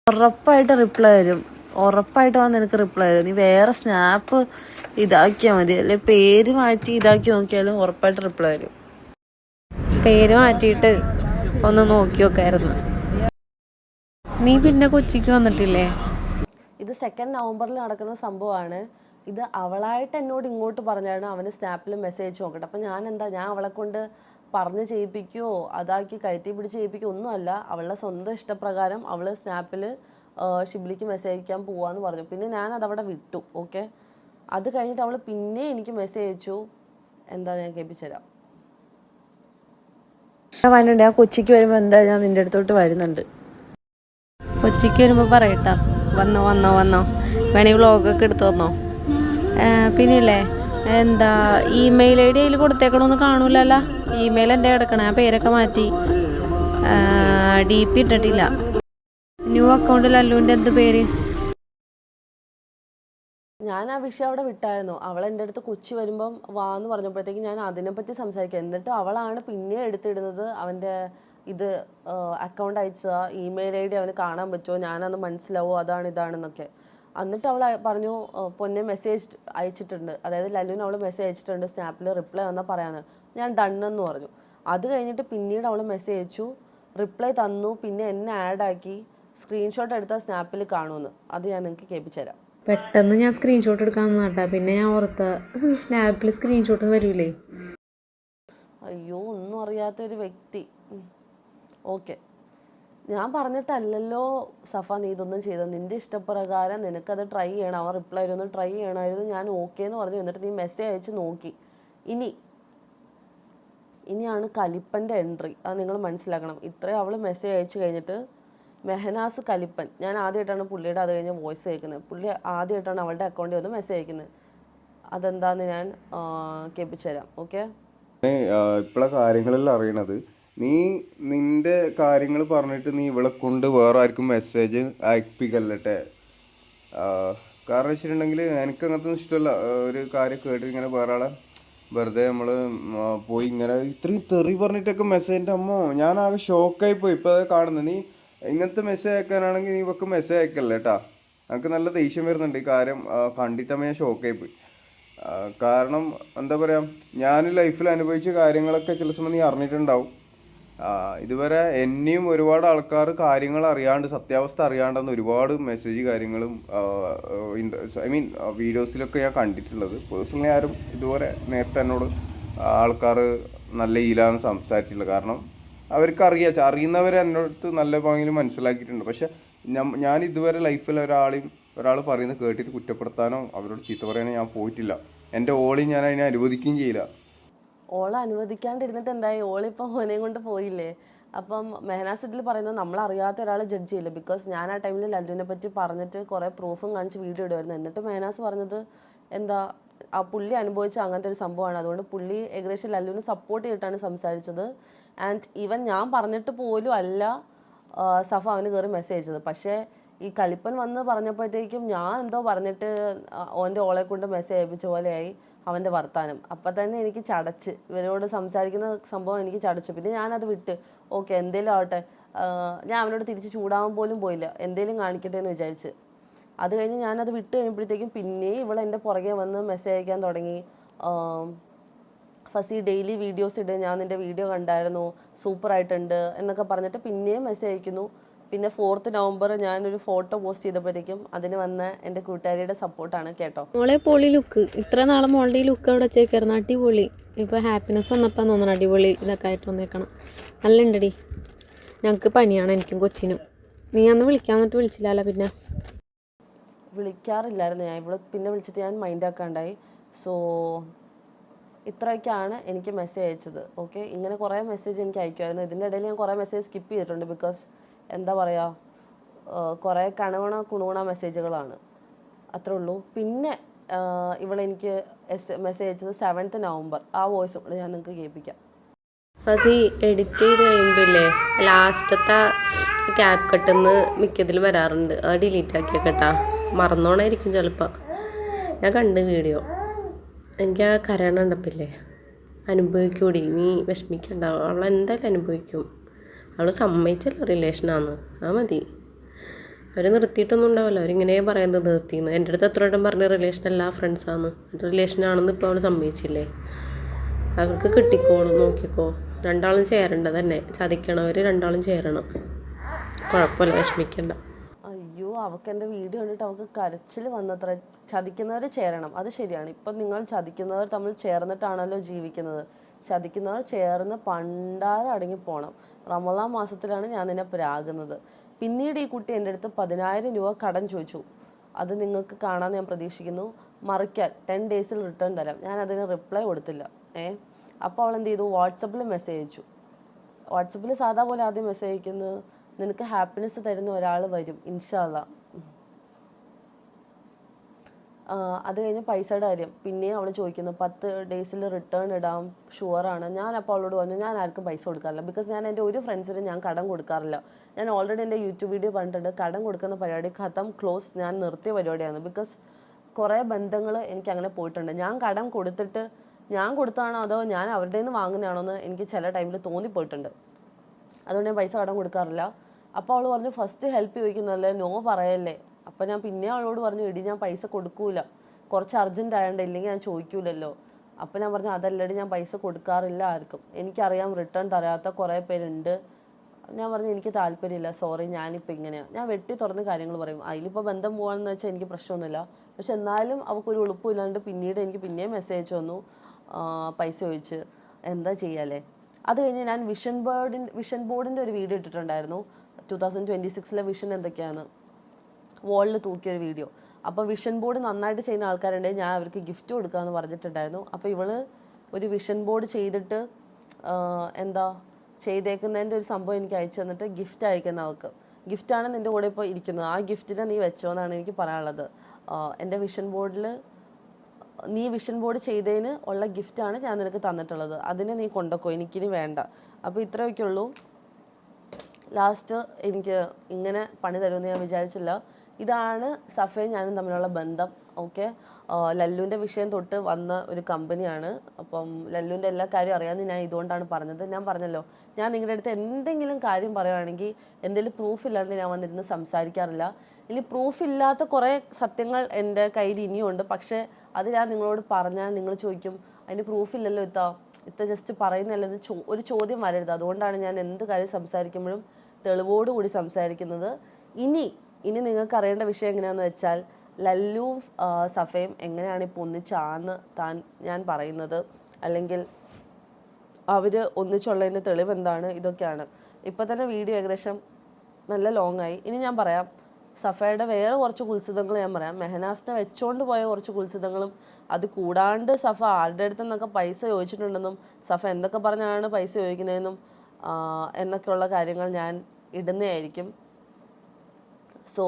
ഉറപ്പായിട്ട് റിപ്ലൈ തരും, ഉറപ്പായിട്ട് വന്ന് എനിക്ക് റിപ്ലൈ തരും. നീ വേറെ സ്നാപ്പ് ഇതാക്കിയാൽ മതി, അല്ലെ പേര് മാറ്റി ഇതാക്കി നോക്കിയാലും ഉറപ്പായിട്ട് റിപ്ലൈ തരും. പേര് മാറ്റിയിട്ട് ഒന്ന് നോക്കി നോക്കായിരുന്നു. നീ പിന്നെ കൊച്ചിക്ക് വന്നിട്ടില്ലേ? ഇത് 2 നവംബറിൽ നടക്കുന്ന സംഭവമാണ്. ഇത് അവളായിട്ട് എന്നോട് ഇങ്ങോട്ട് പറഞ്ഞായിരുന്നു അവന് സ്നാപ്പിൽ മെസ്സേജ് നോക്കട്ടെ. അപ്പം ഞാൻ അവളെ കൊണ്ട് പറഞ്ഞ് ചെയ്യിപ്പിക്കുകയോ അതാക്കി കഴുത്തി പിടിച്ച് ചെയ്യിപ്പിക്കുകയോ ഒന്നുമല്ല. അവളുടെ സ്വന്തം ഇഷ്ടപ്രകാരം അവൾ സ്നാപ്പിൽ ഷിബ്ലിക്ക് മെസ്സേജ് അയക്കാൻ പോവാന്ന് പറഞ്ഞു. പിന്നെ ഞാൻ അതവിടെ വിട്ടു. ഓക്കെ, അത് കഴിഞ്ഞിട്ട് അവൾ പിന്നെ എനിക്ക് മെസ്സേജ് അയച്ചു. എന്താ, ഞാൻ കേൾപ്പിച്ചു തരാം. വരുന്നുണ്ട്, ഞാൻ കൊച്ചിക്ക് വരുമ്പോൾ എന്താ ഞാൻ നിൻ്റെ അടുത്തോട്ട് വരുന്നുണ്ട്. കൊച്ചിക്ക് വരുമ്പോൾ പറയട്ടാ, വന്നോ വന്നോ വന്നോ, വേണമെങ്കിൽ വ്ളോഗൊക്കെ എടുത്തു വന്നോ. പിന്നില്ലേ, എന്താ ഇമെയിൽ ഐ ഡി അതിൽ കൊടുത്തേക്കണമെന്ന് കാണൂലല്ലോ. ഇമെയിൽ എൻ്റെ കിടക്കണേ, ആ പേരൊക്കെ മാറ്റി, DP ഇട്ടിട്ടില്ല. ന്യൂ അക്കൗണ്ടിൽ അല്ലുവിൻ്റെ എന്ത് പേര്? ഞാൻ ആ വിഷയം അവിടെ വിട്ടായിരുന്നു. അവൾ എൻ്റെ അടുത്ത് കൊച്ചി വരുമ്പം വാന്ന് പറഞ്ഞപ്പോഴത്തേക്ക് ഞാൻ അതിനെപ്പറ്റി സംസാരിക്കുക. എന്നിട്ട് അവളാണ് പിന്നെ എടുത്തിടുന്നത് അവൻ്റെ ഇത് അക്കൗണ്ട് അയച്ചതാ, ഇമെയിൽ ഐ ഡി അവന് കാണാൻ പറ്റുമോ, ഞാനന്ന് മനസ്സിലാവോ, അതാണ് ഇതാണെന്നൊക്കെ. എന്നിട്ട് അവൾ പറഞ്ഞു, പൊന്നെ മെസ്സേജ് അയച്ചിട്ടുണ്ട്, അതായത് ലല്ലുവിന് അവൾ മെസ്സേജ് അയച്ചിട്ടുണ്ട്, സ്നാപ്പിൽ റിപ്ലൈ വന്നാൽ പറയാമെന്ന്. ഞാൻ ഡണ്ണെന്ന് പറഞ്ഞു. അത് കഴിഞ്ഞിട്ട് പിന്നീട് അവൾ മെസ്സേജ് അയച്ചു, റിപ്ലൈ തന്നു, പിന്നെ എന്നെ ആഡാക്കി, സ്ക്രീൻഷോട്ട് എടുത്താൽ സ്നാപ്പിൽ കാണുമെന്ന്. അത് ഞാൻ നിങ്ങൾക്ക് കേൾപ്പിച്ചു തരാം. പെട്ടെന്ന് ഞാൻ സ്ക്രീൻഷോട്ട് എടുക്കാമെന്ന് കേട്ടാ, പിന്നെ ഞാൻ ഓർത്ത സ്നാപ്പിൽ സ്ക്രീൻഷോട്ട് വരൂലേ. അയ്യോ, ഒന്നും അറിയാത്തൊരു വ്യക്തി. ഓക്കെ, ഞാൻ പറഞ്ഞിട്ടല്ലല്ലോ സഫ നീ ഇതൊന്നും ചെയ്തത്. നിൻ്റെ ഇഷ്ടപ്രകാരം നിനക്കത് ട്രൈ ചെയ്യണം. അവൻ റിപ്ലൈ ആയിരുന്നു, ട്രൈ ചെയ്യണമായിരുന്നു. ഞാൻ ഓക്കെ എന്ന് പറഞ്ഞു. എന്നിട്ട് നീ മെസ്സേജ് അയച്ച് നോക്കി. ഇനിയാണ് കലിപ്പൻ്റെ എൻട്രി. അത് നിങ്ങൾ മനസ്സിലാക്കണം. ഇത്രയും അവൾ മെസ്സേജ് അയച്ചു കഴിഞ്ഞിട്ട് മെഹനാസ് കലിപ്പൻ. ഞാൻ ആദ്യമായിട്ടാണ് പുള്ളിയുടെ അത് കഴിഞ്ഞ് വോയിസ് അയക്കുന്നത്. പുള്ളി ആദ്യമായിട്ടാണ് അവളുടെ അക്കൗണ്ടിൽ വന്ന് മെസ്സേജ് അയക്കുന്നത്. അതെന്താന്ന് ഞാൻ കേൾപ്പിച്ചു തരാം. ഓക്കെ, ഇപ്പോഴാ കാര്യങ്ങളെല്ലാം അറിയണത്. നീ നിന്റെ കാര്യങ്ങൾ പറഞ്ഞിട്ട് നീ ഇവളെ കൊണ്ട് വേറെ ആർക്കും മെസ്സേജ് അയപ്പിക്കല്ലട്ടെ. കാരണം വെച്ചിട്ടുണ്ടെങ്കിൽ എനിക്ക് അങ്ങനത്തെ ഒന്നും ഇഷ്ടമല്ല. ഒരു കാര്യം കേട്ട് ഇങ്ങനെ വേറെ ആളെ വെറുതെ നമ്മൾ പോയി ഇങ്ങനെ ഇത്രയും തെറി പറഞ്ഞിട്ടൊക്കെ മെസ്സേജിൻ്റെ അമ്മോ, ഞാൻ ആകെ ഷോക്കായി പോയി. ഇപ്പോൾ അത് കാണുന്നത്. നീ ഇങ്ങനത്തെ മെസ്സേജ് അയക്കാനാണെങ്കിൽ നീ ഇവക്ക് മെസ്സേജ് അയക്കല്ലേ കേട്ടാ. എനിക്ക് നല്ല ദേഷ്യം വരുന്നുണ്ട് ഈ കാര്യം കണ്ടിട്ടമ്മ ഞാൻ ഷോക്കായി പോയി. കാരണം എന്താ പറയുക, ഞാൻ ലൈഫിൽ അനുഭവിച്ച കാര്യങ്ങളൊക്കെ ചില സമയം നീ അറിഞ്ഞിട്ടുണ്ടാവും. ഇതുവരെ എന്നെയും ഒരുപാട് ആൾക്കാർ കാര്യങ്ങൾ അറിയാണ്ട്, സത്യാവസ്ഥ അറിയാണ്ടെന്ന് ഒരുപാട് മെസ്സേജ് കാര്യങ്ങളും വീഡിയോസിലൊക്കെ ഞാൻ കണ്ടിട്ടുള്ളത്. പേഴ്സണലി ആരും ഇതുപോലെ നേരത്തെ എന്നോട് ആൾക്കാർ നല്ല ഈലാന്ന് സംസാരിച്ചില്ല. കാരണം അവർക്ക് അറിയുന്നവരെ എന്നോടത്ത് നല്ല ഭംഗിയിൽ മനസ്സിലാക്കിയിട്ടുണ്ട്. പക്ഷെ ഞാൻ ഇതുവരെ ലൈഫിൽ ഒരാൾ പറയുന്നത് കേട്ടിട്ട് കുറ്റപ്പെടുത്താനോ അവരോട് ചീത്ത പറയാനോ ഞാൻ പോയിട്ടില്ല. എൻ്റെ ഓളി ഞാൻ അതിനെ അനുവദിക്കുകയും ചെയ്യില്ല. ഓളെ അനുവദിക്കാണ്ടിരുന്നിട്ട് എന്തായി, ഓളിപ്പം മോനെയും കൊണ്ട് പോയില്ലേ. അപ്പം മെഹനാസ് ഇതിൽ പറയുന്നത് നമ്മളറിയാത്ത ഒരാളെ ജഡ്ജ് ചെയ്യില്ല. ബിക്കോസ് ഞാൻ ആ ടൈമിൽ ലല്ലുവിനെ പറ്റി പറഞ്ഞിട്ട് കുറേ പ്രൂഫും കാണിച്ച് വീഡിയോ ഇടുമായിരുന്നു. എന്നിട്ട് മെഹനാസ് പറഞ്ഞത് എന്താ, ആ പുള്ളി അനുഭവിച്ച അങ്ങനത്തെ ഒരു സംഭവമാണ്. അതുകൊണ്ട് പുള്ളി ഏകദേശം ലല്ലുവിനെ സപ്പോർട്ട് ചെയ്തിട്ടാണ് സംസാരിച്ചത്. ആൻഡ് ഈവൻ ഞാൻ പറഞ്ഞിട്ട് പോലും അല്ല സഫ അവന് കയറി മെസ്സേജ് അയച്ചത്. പക്ഷേ ഈ കലിപ്പൻ വന്ന് പറഞ്ഞപ്പോഴത്തേക്കും ഞാൻ എന്തോ പറഞ്ഞിട്ട് ഓൻ്റെ ഓളെ കൊണ്ട് മെസ്സേജ് അയപ്പിച്ച പോലെയായി അവൻ്റെ വർത്താനം. അപ്പം തന്നെ എനിക്ക് ചടച്ച്, ഇവരോട് സംസാരിക്കുന്ന സംഭവം എനിക്ക് ചടച്ചു. പിന്നെ ഞാനത് വിട്ട്, ഓക്കെ എന്തേലും ആവട്ടെ, ഞാൻ അവനോട് തിരിച്ച് ചൂടാവാൻ പോലും പോയില്ല, എന്തേലും കാണിക്കട്ടെ എന്ന് വിചാരിച്ച്. അത് കഴിഞ്ഞ് ഞാനത് വിട്ട് കഴിയുമ്പോഴത്തേക്കും പിന്നെയും ഇവളെൻ്റെ പുറകെ വന്ന് മെസ്സേജ് അയക്കാൻ തുടങ്ങി. ഫസി ഡെയിലി വീഡിയോസ് ഇട്, ഞാൻ നിൻ്റെ വീഡിയോ കണ്ടായിരുന്നു, സൂപ്പറായിട്ടുണ്ട് എന്നൊക്കെ പറഞ്ഞിട്ട് പിന്നെയും മെസ്സേജ് അയക്കുന്നു. പിന്നെ 4th നവംബർ ഞാനൊരു ഫോട്ടോ പോസ്റ്റ് ചെയ്തപ്പോഴത്തേക്കും അതിന് വന്ന എൻ്റെ കൂട്ടുകാരിയുടെ സപ്പോർട്ടാണ് കേട്ടോ. മോളെ പൊളി ലുക്ക്, ഇത്ര നാളെ മോളുടെ ഈ ലുക്ക് അവിടെ വെച്ചേക്കായിരുന്നു, അടിപൊളി. ഇപ്പോൾ ഹാപ്പിനെസ് വന്നപ്പോൾ തോന്നണം അടിപൊളി ഇതൊക്കെ ആയിട്ട് വന്നേക്കണം. നല്ല ഉണ്ടടി. ഞങ്ങൾക്ക് പനിയാണ്, എനിക്കും കൊച്ചിനും. നീ അന്ന് വിളിക്കാൻ എന്നിട്ട് വിളിച്ചില്ലല്ലോ. പിന്നെ വിളിക്കാറില്ലായിരുന്നു ഞാൻ, ഇവിടെ പിന്നെ വിളിച്ചിട്ട് ഞാൻ മൈൻഡ് ആക്കാണ്ടായി. സോ ഇത്രയൊക്കെയാണ് എനിക്ക് മെസ്സേജ് അയച്ചത്. ഓക്കെ, ഇങ്ങനെ കുറേ മെസ്സേജ് എനിക്ക് അയക്കുമായിരുന്നു. ഇതിൻ്റെ ഇടയിൽ ഞാൻ കുറേ മെസ്സേജ് സ്കിപ്പ് ചെയ്തിട്ടുണ്ട്. ബിക്കോസ് എന്താ പറയുക, കുറേ കുണുണ മെസ്സേജുകളാണ്, അത്രേ ഉള്ളൂ. പിന്നെ ഇവളെനിക്ക് മെസ്സേജ് അയച്ചത് 7th നവംബർ. ആ വോയിസ് കൂടെ ഞാൻ നിങ്ങൾക്ക് കേൾപ്പിക്കാം. ഫസി എഡിറ്റ് ചെയ്ത് കഴിയുമ്പില്ലേ ലാസ്റ്റത്തെ ക്യാപ് കട്ടെന്ന് മിക്കതിൽ വരാറുണ്ട്, അത് ഡിലീറ്റ് ആക്കിയേക്കട്ടാ, മറന്നോണായിരിക്കും ചിലപ്പോൾ. ഞാൻ കണ്ട് വീഡിയോ, എനിക്ക് ആ കരയണ കണ്ടപ്പില്ലേ, അനുഭവിക്കൂടി, നീ വിഷമിക്കണ്ട, അവൾ എന്തായാലും അനുഭവിക്കും. അവൾ സമ്മതിച്ചല്ലോ റിലേഷനാന്ന്, ആ മതി. അവർ നിർത്തിയിട്ടൊന്നും ഉണ്ടാവില്ല, അവരിങ്ങനെ പറയുന്നത് നിർത്തിയെന്ന്. എൻ്റെ അടുത്ത് എത്ര വട്ടം പറഞ്ഞ റിലേഷൻ അല്ല ഫ്രണ്ട്സാന്ന്, റിലേഷനാണെന്ന് ഇപ്പോൾ അവൾ സമ്മതിച്ചില്ലേ. അവർക്ക് കിട്ടിക്കോളും, നോക്കിക്കോ. രണ്ടാളും ചേരേണ്ടത് തന്നെ, ചതിക്കണവർ രണ്ടാളും ചേരണം, കുഴപ്പമില്ല, വിഷമിക്കണ്ട. അയ്യോ, അവൾക്ക് എൻ്റെ വീഡിയോ കണ്ടിട്ട് അവൾക്ക് കരച്ചിൽ വന്നത്ര. ചതിക്കുന്നവർ ചേരണം, അത് ശരിയാണ്. ഇപ്പം നിങ്ങൾ ചതിക്കുന്നവർ തമ്മിൽ ചേർന്നിട്ടാണല്ലോ ജീവിക്കുന്നത്. ചതിക്കുന്നവർ ചേർന്ന് പണ്ടാരം അടങ്ങി പോകണം. റമദാൻ മാസത്തിലാണ് ഞാൻ നിന്നെ പ്രാകുന്നത്. പിന്നീട് ഈ കുട്ടി എൻ്റെ അടുത്ത് 10,000 രൂപ കടം ചോദിച്ചു. അത് നിങ്ങൾക്ക് കാണാമെന്ന് ഞാൻ പ്രതീക്ഷിക്കുന്നു. മറിക്കാൻ 10 ഡേയ്സിൽ റിട്ടേൺ തരാം. ഞാൻ അതിന് റിപ്ലൈ കൊടുത്തില്ല. അപ്പോൾ അവൾ എന്ത് ചെയ്തു, വാട്സപ്പിൽ മെസ്സേജ് അയച്ചു. വാട്സപ്പിൽ സാധാ പോലെ ആദ്യം മെസ്സേജ് അയക്കുന്നത്, നിനക്ക് ഹാപ്പിനെസ് തരുന്ന ഒരാൾ വരും ഇൻഷാ അല്ലാ. അത് കഴിഞ്ഞ് പൈസയുടെ കാര്യം പിന്നെയും അവൾ ചോദിക്കുന്നു, 10 ഡേയ്സിൽ റിട്ടേൺ ഇടാം, ഷുവറാണ്. ഞാൻ അപ്പോൾ അവളോട് പറഞ്ഞു, ഞാൻ ആർക്കും പൈസ കൊടുക്കാറില്ല. ബിക്കോസ് ഞാൻ എൻ്റെ ഒരു ഫ്രണ്ട്സിന് ഞാൻ കടം കൊടുക്കാറില്ല. ഞാൻ ഓൾറെഡി എൻ്റെ യൂട്യൂബ് വീഡിയോ പറഞ്ഞിട്ടുണ്ട്, കടം കൊടുക്കുന്ന പരിപാടി ഖത്തം, ക്ലോസ്, ഞാൻ നിർത്തിയ പരിപാടിയാണ്. ബിക്കോസ് കുറേ ബന്ധങ്ങൾ എനിക്ക് അങ്ങനെ പോയിട്ടുണ്ട്. ഞാൻ കടം കൊടുത്തിട്ട് ഞാൻ കൊടുത്താണോ അതോ ഞാൻ അവരുടെ നിന്ന് വാങ്ങുന്നതാണോ എന്ന് എനിക്ക് ചില ടൈമിൽ തോന്നിപ്പോയിട്ടുണ്ട്. അതുകൊണ്ട് ഞാൻ പൈസ കടം കൊടുക്കാറില്ല. അപ്പോൾ അവൾ പറഞ്ഞു, ഫസ്റ്റ് ഹെൽപ്പ് ചോദിക്കുന്നതല്ലേ, നോ പറയല്ലേ. അപ്പോൾ ഞാൻ പിന്നെ അവളോട് പറഞ്ഞു, എടി ഞാൻ പൈസ കൊടുക്കൂല, കുറച്ച് അർജൻറ്റ് ആയതുകൊണ്ട്, ഇല്ലെങ്കിൽ ഞാൻ ചോദിക്കൂലല്ലോ. അപ്പോൾ ഞാൻ പറഞ്ഞു, അതല്ലടി ഞാൻ പൈസ കൊടുക്കാറില്ല ആർക്കും, എനിക്കറിയാം റിട്ടേൺ തരാത്ത കുറേ പേരുണ്ട്. ഞാൻ പറഞ്ഞു, എനിക്ക് താല്പര്യമില്ല, സോറി, ഞാനിപ്പോൾ ഇങ്ങനെയാണ്. ഞാൻ വെട്ടി തുറന്ന് കാര്യങ്ങൾ പറയും. അതിലിപ്പോൾ ബന്ധം പോകാമെന്ന് വെച്ചാൽ എനിക്ക് പ്രശ്നമൊന്നുമില്ല. പക്ഷെ എന്നാലും അവൾക്കൊരു എളുപ്പമില്ലാണ്ട് പിന്നീട് എനിക്ക് പിന്നെയും മെസ്സേജ് വന്നു, പൈസ ചോദിച്ച്. എന്താ ചെയ്യാല്ലേ. അത് കഴിഞ്ഞ് ഞാൻ വിഷൻ ബോർഡിൻ്റെ ഒരു വീഡിയോ ഇട്ടിട്ടുണ്ടായിരുന്നു. 2026 വിഷൻ എന്തൊക്കെയാണ് വോളിൽ തൂക്കിയൊരു വീഡിയോ. അപ്പോൾ വിഷൻ ബോർഡ് നന്നായിട്ട് ചെയ്യുന്ന ആൾക്കാരുണ്ടെങ്കിൽ ഞാൻ അവർക്ക് ഗിഫ്റ്റ് കൊടുക്കാമെന്ന് പറഞ്ഞിട്ടുണ്ടായിരുന്നു. അപ്പോൾ ഇവള് ഒരു വിഷൻ ബോർഡ് ചെയ്തിട്ട് എന്താ ചെയ്തേക്കുന്നതിൻ്റെ ഒരു സംഭവം എനിക്ക് അയച്ചു തന്നിട്ട് ഗിഫ്റ്റ് അയക്കുന്ന അവൾക്ക്. ഗിഫ്റ്റാണ് നിൻ്റെ കൂടെ ഇപ്പോൾ ഇരിക്കുന്നത്, ആ ഗിഫ്റ്റിനെ നീ വെച്ചോ എന്നാണ് എനിക്ക് പറയാനുള്ളത്. എൻ്റെ വിഷൻ ബോർഡിൽ നീ വിഷൻ ബോർഡ് ചെയ്തതിന് ഉള്ള ഗിഫ്റ്റാണ് ഞാൻ നിനക്ക് തന്നിട്ടുള്ളത്, അതിനെ നീ കൊണ്ടുപോക്കോ, എനിക്കിനി വേണ്ട. അപ്പോൾ ഇത്രയൊക്കെ ഉള്ളൂ. ലാസ്റ്റ് എനിക്ക് ഇങ്ങനെ പണി തരുമെന്ന് ഞാൻ വിചാരിച്ചില്ല. ഇതാണ് സഫയും ഞാനും തമ്മിലുള്ള ബന്ധം. ഓക്കെ, ലല്ലുവിൻ്റെ വിഷയം തൊട്ട് വന്ന ഒരു കമ്പനിയാണ്. അപ്പം ലല്ലുവിൻ്റെ എല്ലാ കാര്യം അറിയാമെന്ന് ഞാൻ ഇതുകൊണ്ടാണ് പറഞ്ഞത്. ഞാൻ പറഞ്ഞല്ലോ, ഞാൻ നിങ്ങളുടെ അടുത്ത് എന്തെങ്കിലും കാര്യം പറയുകയാണെങ്കിൽ എന്തെങ്കിലും പ്രൂഫ് ഇല്ലാണ്ട് ഞാൻ വന്നിരുന്ന് സംസാരിക്കാറില്ല. ഇനി പ്രൂഫില്ലാത്ത കുറേ സത്യങ്ങൾ എൻ്റെ കയ്യിൽ ഇനിയുണ്ട്. പക്ഷേ അത് ഞാൻ നിങ്ങളോട് പറഞ്ഞാൽ നിങ്ങൾ ചോദിക്കും, അതിന് പ്രൂഫില്ലല്ലോ ഇത്ത ജസ്റ്റ് പറയുന്നതല്ല, ഒരു ചോദ്യം വരരുത്. അതുകൊണ്ടാണ് ഞാൻ എന്ത് കാര്യം സംസാരിക്കുമ്പോഴും തെളിവോടുകൂടി സംസാരിക്കുന്നത്. ഇനി നിങ്ങൾക്ക് അറിയേണ്ട വിഷയം എങ്ങനെയാണെന്ന് വെച്ചാൽ, ലല്ലുവും സഫയും എങ്ങനെയാണ് ഇപ്പോൾ ഒന്നിച്ചാന്ന് ഞാൻ പറയുന്നത്, അല്ലെങ്കിൽ അവർ ഒന്നിച്ചുള്ളതിൻ്റെ തെളിവ് എന്താണ്, ഇതൊക്കെയാണ്. ഇപ്പോൾ തന്നെ വീഡിയോ ഏകദേശം നല്ല ലോങ് ആയി. ഇനി ഞാൻ പറയാം സഫയുടെ വേറെ കുറച്ച് കുത്സിതങ്ങൾ ഞാൻ പറയാം. മെഹനാസിനെ വെച്ചുകൊണ്ട് പോയ കുറച്ച് കുത്സിതങ്ങളും, അത് കൂടാണ്ട് സഫ ആരുടെ അടുത്ത് നിന്നൊക്കെ പൈസ ചോദിച്ചിട്ടുണ്ടെന്നും സഫ എന്തൊക്കെ പറഞ്ഞാണ് പൈസ ചോദിക്കുന്നതെന്നും എന്നൊക്കെയുള്ള കാര്യങ്ങൾ ഞാൻ ഇടുന്നതായിരിക്കും. സോ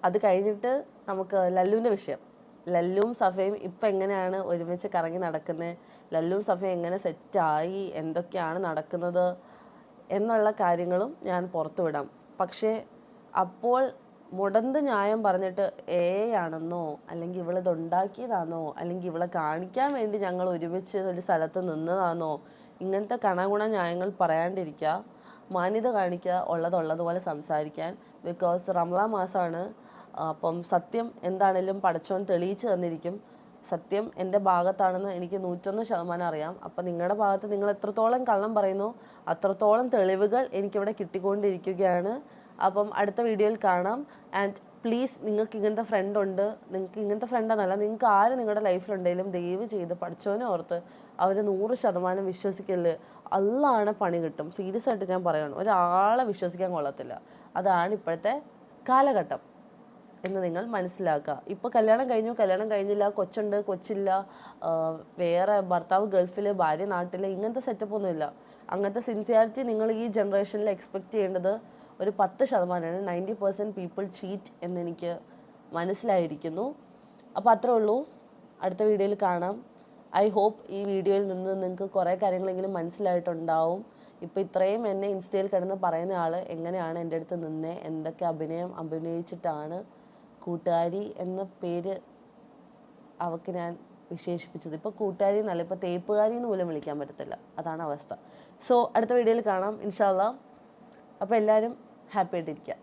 അത് കഴിഞ്ഞിട്ട് നമുക്ക് ലല്ലുവിൻ്റെ വിഷയം. ലല്ലുവും സഫയും ഇപ്പം എങ്ങനെയാണ് ഒരുമിച്ച് കറങ്ങി നടക്കുന്നത്, ലല്ലുവും സഫയും എങ്ങനെ സെറ്റായി, എന്തൊക്കെയാണ് നടക്കുന്നത് എന്നുള്ള കാര്യങ്ങളും ഞാൻ പുറത്തു വിടാം. പക്ഷേ അപ്പോൾ മുടന്ത് ന്യായം പറഞ്ഞിട്ട് ആണെന്നോ അല്ലെങ്കിൽ ഇവളിത് ഉണ്ടാക്കിയതാണോ അല്ലെങ്കിൽ ഇവളെ കാണിക്കാൻ വേണ്ടി ഞങ്ങൾ ഒരുമിച്ച് ഒരു സ്ഥലത്ത് നിന്നതാണോ, ഇങ്ങനത്തെ കണഗുണ ന്യായങ്ങൾ പറയാണ്ടിരിക്കുക, മാന്യത കാണിക്കുക, ഉള്ളതുപോലെ സംസാരിക്കാൻ. ബിക്കോസ് റമദാൻ മാസമാണ്. അപ്പം സത്യം എന്താണേലും പടച്ചോൻ തെളിയിച്ച് തന്നിരിക്കും. സത്യം എൻ്റെ ഭാഗത്താണെന്ന് എനിക്ക് 101% അറിയാം. അപ്പം നിങ്ങളുടെ ഭാഗത്ത് നിങ്ങൾ എത്രത്തോളം കള്ളം പറയുന്നു അത്രത്തോളം തെളിവുകൾ എനിക്കിവിടെ കിട്ടിക്കൊണ്ടിരിക്കുകയാണ്. അപ്പം അടുത്ത വീഡിയോയിൽ കാണാം. ആൻഡ് പ്ലീസ്, നിങ്ങൾക്ക് ഇങ്ങനത്തെ ഫ്രണ്ട് ഉണ്ട്, നിങ്ങൾക്ക് ഇങ്ങനത്തെ ഫ്രണ്ടെന്നല്ല, നിങ്ങൾക്ക് ആര് നിങ്ങളുടെ ലൈഫിലുണ്ടെങ്കിലും ദയവ് ചെയ്ത് പഠിച്ചോനെ ഓർത്ത് അവർ 100% വിശ്വസിക്കല്. അള്ളാണ് പണി കിട്ടും. സീരിയസ് ആയിട്ട് ഞാൻ പറയണം, ഒരാളെ വിശ്വസിക്കാൻ കൊള്ളത്തില്ല. അതാണ് ഇപ്പോഴത്തെ കാലഘട്ടം എന്ന് നിങ്ങൾ മനസ്സിലാക്കുക. ഇപ്പോൾ കല്യാണം കഴിഞ്ഞില്ല, കൊച്ചുണ്ട്, കൊച്ചില്ല, വേറെ ഭർത്താവ് ഗൾഫിൽ, ഭാര്യ നാട്ടിൽ, ഇങ്ങനത്തെ സെറ്റപ്പൊന്നുമില്ല. അങ്ങനത്തെ സിൻസിയാരിറ്റി നിങ്ങൾ ഈ ജനറേഷനിൽ എക്സ്പെക്റ്റ് ചെയ്യേണ്ടത് ഒരു 10%. 90% പീപ്പിൾ ചീറ്റ് എന്നെനിക്ക് മനസ്സിലായിരിക്കുന്നു. അപ്പോൾ അത്രേ ഉള്ളൂ. അടുത്ത വീഡിയോയിൽ കാണാം. ഐ ഹോപ്പ് ഈ വീഡിയോയിൽ നിന്ന് നിങ്ങൾക്ക് കുറേ കാര്യങ്ങളെങ്കിലും മനസ്സിലായിട്ടുണ്ടാവും. ഇപ്പോൾ ഇത്രയും എന്നെ ഇൻസ്റ്റയിൽ കിടന്ന് പറയുന്ന ആൾ എങ്ങനെയാണ് എൻ്റെ അടുത്ത് നിന്നേ, എന്തൊക്കെ അഭിനയിച്ചിട്ടാണ് കൂട്ടുകാരി എന്ന പേര് അവൾക്ക് ഞാൻ വിശേഷിപ്പിച്ചത്. ഇപ്പോൾ കൂട്ടുകാരി എന്നല്ല, ഇപ്പോൾ തേപ്പുകാരി എന്ന് പോലും വിളിക്കാൻ പറ്റത്തില്ല. അതാണ് അവസ്ഥ. സോ അടുത്ത വീഡിയോയിൽ കാണാം ഇൻഷാ അള്ളാ. അപ്പോൾ എല്ലാവരും ഹാപ്പി ആയിട്ടിരിക്കുക.